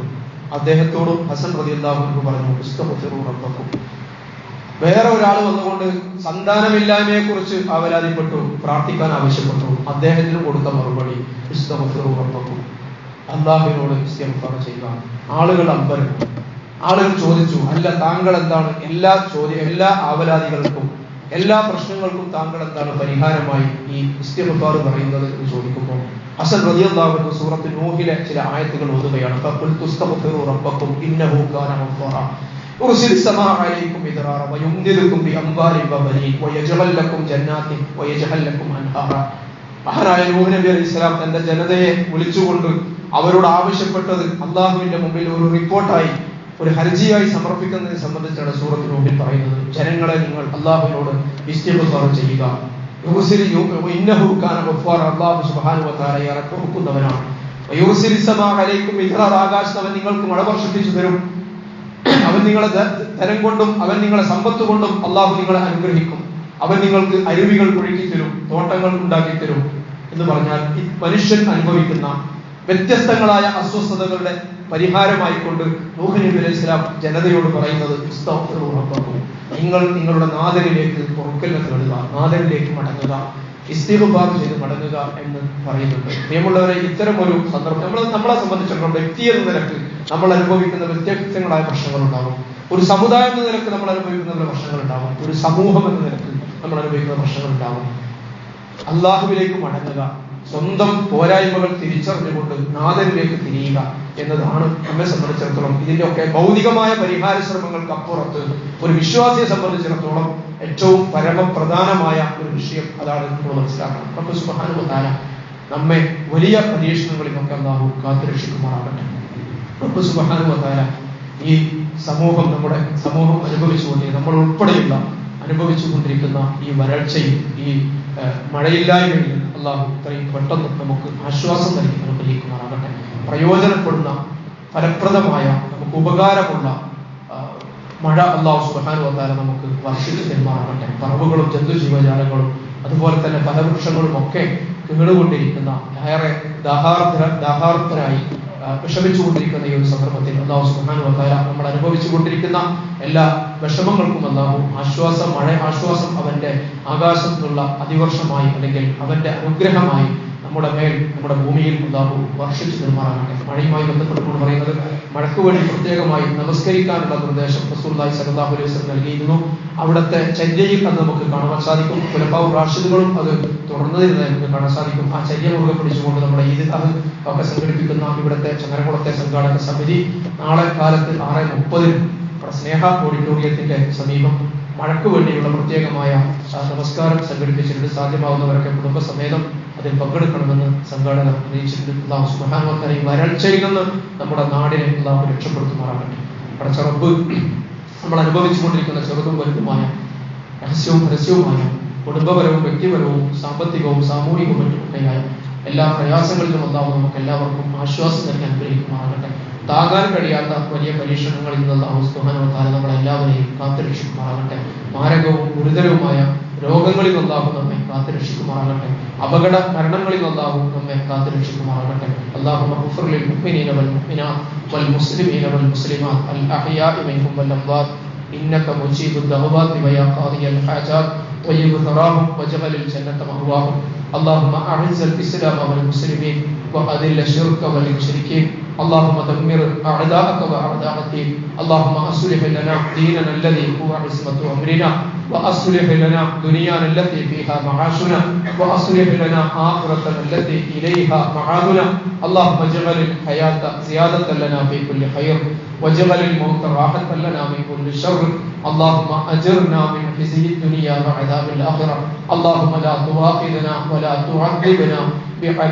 അദ്ദേഹത്തോടും ഹസൻ റളിയല്ലാഹു അൻഹു പറഞ്ഞു ഇസ്തഗ്ഫിറൂ റബ്ബക്കും. വേറെ ഒരാൾ വന്നുകൊണ്ട് സന്താനമില്ലായ്മയെ കുറിച്ച് ആവലാതിപ്പെട്ടു, പ്രാർത്ഥിക്കാൻ ആവശ്യപ്പെട്ടു, അദ്ദേഹത്തിന് കൊടുത്ത മറുപടി ഇസ്തഗ്ഫിറൂ റബ്ബക്കും, അല്ലാഹുവിനോട് ഇസ്തിഗ്ഫാർ ചെയ്യുക. ആളുകൾ അമ്പരം. ആളുകൾ ചോദിച്ചു, അല്ല താങ്കൾ എന്താണ് എല്ലാ ആവലാതികൾക്കും എല്ലാ പ്രശ്നങ്ങൾക്കും താങ്കൾ എന്താണ് പരിഹാരമായി ഈ ഇസ്തിഗ്ഫാർ പറയുന്നത് എന്ന് ചോദിക്കുമ്പോൾ ഹസൻ റളിയല്ലാഹു അൻഹു സൂറത്ത് നൂഹിലെ ചില ആയത്തുകൾ ഓതുകയാണ്. ഫഖുൽതു ഇസ്തഗ്ഫിറൂ റബ്ബക്കും ഇന്നഹു കാന ഗഫാറ യുർസിലു സമാഅ അലൈക്കും മിദ്റാറ വയുംദിദുക്കും ബിഅംവാലിൻ വബനീൻ വയജ്അൽ ലക്കും ജന്നാത്തിൻ വയജ്അൽ ലക്കും അൻഹാറ. മഹാനായ നൂഹ് നബി അലൈഹി സ്വലാം തന്റെ ജനതയെ വിളിച്ചുകൊണ്ട് അവരോട് ആവശ്യപ്പെട്ടത് അള്ളാഹുവിന്റെ മുമ്പിൽ ഒരു റിപ്പോർട്ടായി ഒരു ഹർജിയായി സമർപ്പിക്കുന്നതിനെ സംബന്ധിച്ചാണ് സൂറത്ത് നൂഹിൽ പറയുന്നത്. ജനങ്ങളെ നിങ്ങൾ അള്ളാഹുവിനോട് ഇസ്തിഗ്ഫാർ ചെയ്യുക. ഇന്നഹു കാന ഗഫാറ, അല്ലാഹു സുബ്ഹാനഹു വ തആല ഏറെ പൊറുക്കുന്നവനാണ്. വയുർസിലു സമാഅ അലൈക്കും മിദ്റാറ, ആകാശത്ത് അവൻ നിങ്ങൾക്ക് മഴ വർഷിപ്പിച്ചു തരും. അവൻ നിങ്ങളെ ധനം കൊണ്ടും അവൻ നിങ്ങളെ സമ്പത്ത് കൊണ്ടും അള്ളാഹു നിങ്ങളെ അനുഗ്രഹിക്കും. അവൻ നിങ്ങൾക്ക് അരുവികൾ ഒഴുക്കി തരും, തോട്ടങ്ങൾ ഉണ്ടാക്കി തരും എന്ന് പറഞ്ഞാൽ മനുഷ്യൻ അനുഭവിക്കുന്ന വ്യത്യസ്തങ്ങളായ അസ്വസ്ഥതകളുടെ പരിഹാരമായിക്കൊണ്ട് നൂഹ് നബി അലൈഹി സ്വലാം ജനതയോട് പറയുന്നത് ഇസ്തഗ്ഫിറൂ റബ്ബക്കും, നിങ്ങൾ നിങ്ങളുടെ നാഥനിലേക്ക് പൊറുക്കലിനെ തേടുക, നാഥനിലേക്ക് മടങ്ങുക, ഇസ്തിഗ്ഫാർ ചെയ്ത് മടങ്ങുക എന്ന് പറയുന്നുണ്ട്. പ്രിയമുള്ളവരെ, ഇത്തരം ഒരു സന്ദർഭം നമ്മളെ സംബന്ധിച്ചിടത്തോളം വ്യക്തി എന്ന നിലക്ക് നമ്മൾ അനുഭവിക്കുന്ന വ്യത്യസ്തങ്ങളായ പ്രശ്നങ്ങൾ ഉണ്ടാകും. ഒരു സമുദായം എന്ന നിലക്ക് നമ്മൾ അനുഭവിക്കുന്ന പ്രശ്നങ്ങൾ ഉണ്ടാകും. ഒരു സമൂഹം എന്ന നിലക്ക് നമ്മൾ അനുഭവിക്കുന്ന പ്രശ്നങ്ങൾ ഉണ്ടാകും. അള്ളാഹുവിലേക്ക് മടങ്ങുക, സ്വന്തം പോരായ്മകൾ തിരിച്ചറിഞ്ഞുകൊണ്ട് നാഥനിലേക്ക് തിരിയുക എന്നതാണ് നമ്മെ സംബന്ധിച്ചിടത്തോളം ഇതിന്റെയൊക്കെ ഭൗതികമായ പരിഹാര ശ്രമങ്ങൾക്ക് അപ്പുറത്ത് ഒരു വിശ്വാസിയെ സംബന്ധിച്ചിടത്തോളം ഏറ്റവും പരമപ്രധാനമായ ഒരു വിഷയം അതാണ് നമ്മൾ മനസ്സിലാക്കണം. റബ്ബ് സുബ്ഹാനഹു വ തആല നമ്മെ വലിയ പരീക്ഷണങ്ങളിൽ നിന്നൊക്കെ അല്ലാഹു കാത്തുരക്ഷിക്കുമാറാകട്ടെ. റബ്ബ് സുബ്ഹാനഹു വ തആല ഈ നമ്മുടെ സമൂഹം അനുഭവിച്ചുകൊണ്ടിരിക്കുന്ന നമ്മൾ ഉൾപ്പെടെയുള്ള അനുഭവിച്ചുകൊണ്ടിരിക്കുന്ന ഈ വരൾച്ചയും ഈ മഴയില്ലായ്മയും അല്ലാഹു ഇത്രയും പെട്ടെന്ന് നമുക്ക് ആശ്വാസം നൽകി അനുഗ്രഹിക്കുമാറാകട്ടെ. പ്രയോജനപ്പെടുന്ന ഫലപ്രദമായ നമുക്ക് ഉപകാരമുള്ള മഴ അല്ലാഹു സുബ്ഹാനഹു വ തആല നമുക്ക് വർഷിച്ചു തരുമാറാകട്ടെ. പറവുകളും ജന്തുജീവജാലങ്ങളും അതുപോലെ തന്നെ ഫലവൃക്ഷങ്ങളും ഒക്കെ കേടുകൊണ്ടിരിക്കുന്ന ഏറെ ദാഹാർത്തരായി വിഷമിച്ചുകൊണ്ടിരിക്കുന്ന ഈ ഒരു സന്ദർഭത്തിൽ അല്ലാഹു സുബ്ഹാനഹു വ തആല നമ്മൾ അനുഭവിച്ചുകൊണ്ടിരിക്കുന്ന എല്ലാ വിഷമങ്ങൾക്കും അല്ലാഹു ആശ്വാസം അവന്റെ ആകാശത്തുള്ള അതിവർഷമായി അല്ലെങ്കിൽ അവന്റെ അനുഗ്രഹമായി നമ്മുടെ മേൽ നമ്മുടെ ഭൂമിയിൽ അല്ലാഹു വർഷിച്ചു തരുമാറാകട്ടെ. മഴയുമായി ബന്ധപ്പെട്ടുകൊണ്ട് പറയുന്നത് മഴയ്ക്ക് വേണ്ടി പ്രത്യേകമായി നമസ്കരിക്കാനുള്ള നിർദ്ദേശം റസൂലുള്ളാഹി സ്വല്ലല്ലാഹു അലൈഹി വസല്ലം നൽകിയിരുന്നു. അവിടുത്തെ ചര്യയിൽ അത് നമുക്ക് കാണാൻ സാധിക്കും. ഖുലഫാഉർ റാഷിദുകളും അത് തുടർന്നതിനായി നമുക്ക് കാണാൻ സാധിക്കും. ആ ചര്യ മുറുകെ പിടിച്ചുകൊണ്ട് നമ്മുടെ ഈദ്ഗാഹ് ഒക്കെ സംഘടിപ്പിക്കുന്ന ഇവിടുത്തെ ചങ്ങരകുളത്തെ സംഘാടക സമിതി നാളെ കാലത്ത് 6:30 സ്നേഹ ഓഡിറ്റോറിയത്തിന്റെ സമീപം മഴയ്ക്ക് വേണ്ടിയുള്ള പ്രത്യേകമായ നമസ്കാരം സംഘടിപ്പിച്ചിട്ടുണ്ട്. സാധ്യമാവുന്നവരൊക്കെ കുടുംബസമേതം അതിൽ പങ്കെടുക്കണമെന്ന് സംഘാടകർ അറിയിച്ചിട്ടുണ്ട്. അല്ലാഹു സുബ്ഹാനഹു വ തആല ഈ വരൾച്ചയിൽ നിന്ന് നമ്മുടെ നാടിനെ അല്ലാഹു രക്ഷപ്പെടുത്തുമാറാകട്ടെ. പടച്ച റബ്ബ് നമ്മൾ അനുഭവിച്ചുകൊണ്ടിരിക്കുന്ന ചെറുതും വലുതുമായ രഹസ്യവും പരസ്യവുമായ കുടുംബപരവും വ്യക്തിപരവും സാമ്പത്തികവും സാമൂഹികവും മറ്റുമൊക്കെയായ എല്ലാ പ്രയാസങ്ങളിലും അല്ലാഹു നമുക്ക് എല്ലാവർക്കും ആശ്വാസം നൽകാൻ അനുഗ്രഹിക്കുമാറാകട്ടെ. താങ്ങാൻ കഴിയാത്ത വലിയ പരീക്ഷണങ്ങളിൽ നിന്ന് അല്ലാഹു സുബ്ഹാനഹു വ തആല നമ്മളെല്ലാവരെയും കാത്തുരക്ഷിക്കുമാറാകട്ടെ. മാരകവും ഗുരുതരവുമായ രോഗങ്ങളിൽ അല്ലാഹു നമ്മെ കാത്തുരക്ഷിക്കുമാറാകട്ടെ. അപകട മരണങ്ങളിൽ അല്ലാഹു നമ്മെ കാത്തുരക്ഷിക്കുമാറാകട്ടെ. അല്ലാഹുമ്മ ഗ്ഫിർ ലിൽ മുഅ്മിനീന വൽ മുഅ്മിനാത്ത് വൽ മുസ്ലിമീന വൽ മുസ്ലിമാത്ത് അൽ അഹ്യാഇ മിൻഹും വൽ അംവാത്ത് ഇന്നക മുജീബുദ് ദഅവാതി വയാ ഖാദിയൽ ഹാജാത്ത് طيب ثراهم وجعل الجنة مأواهم. اللهم أعز الإسلام والمسلمين وأذل الشرك والمشركين. اللهم دمر أعداءك وأعداء الدين. اللهم أصلح لنا ديننا الذي هو عصمة أمرنا وأصلح لنا دنيانا التي فيها معاشنا وأصلح لنا آخرتنا التي إليها معادنا. اللهم اجعل الحياة زيادة لنا في كل خير واجعل الموت راحة لنا من كل شر. اللهم أجرنا من خزي الدنيا وعذاب الآخرة. اللهم لا تؤاخذنا ولا تعذبنا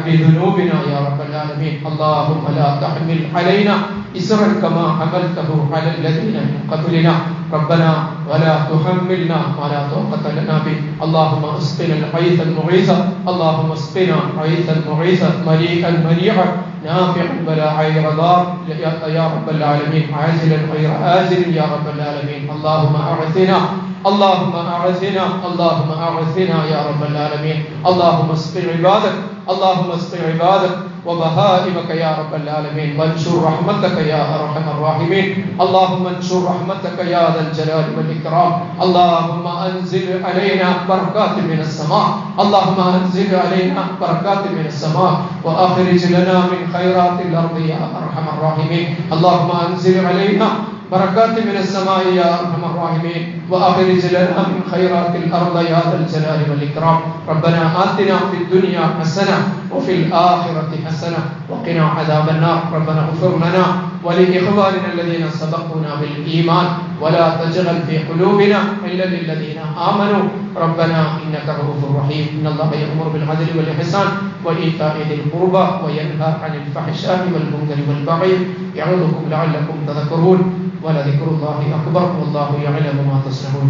بذنوبنا يا رب العالمين. اللهم لا تحمل علينا إسرا كما حملته على الذين من قبلنا. ربنا ولا تحملنا ما لا طاقة لنا به. اللهم اسقنا الغيث المغيث. اللهم اسقنا غيثا مغيثا مليئا منيعا نافعا ولا غير ضار يا رب العالمين عاجلا غير آجل يا رب العالمين. اللهم أعثنا اللهم أعثنا اللهم أعثنا يا رب العالمين. اللهم اسق عبادك اللهم اسق عبادك وبهائمك يا رب العالمين وانشر رحمتك يا أرحم الراحمين. اللهم انشر رحمتك يا ذا الجلال والإكرام. اللهم أنزل علينا بركات من السماء. اللهم أنزل علينا بركات من السماء وأخرج لنا من خيرات الأرض يا أرحم الراحمين. اللهم أنزل علينا بركات من السماء يا أرحم الراحمين وأخرج لنا من خيرات الأرض يا ذا الجلال والإكرام. ربنا آتنا في الدنيا حسنة وفي الآخرة حسنة وقنا عذاب النار. ربنا اغفر لنا ولإخواننا الذين سبقونا بالإيمان ولا تجعل في قلوبنا إلا للذين آمنوا. ربنا إنك رؤوف رحيم. إن الله يأمر بالعدل والإحسان وإيتاء ذي القربى وينهى عن الفحشاء والمنكر والبغي يعظكم لعلكم تذكرون. ولذكر الله أكبر والله يعلم ما تصنعون.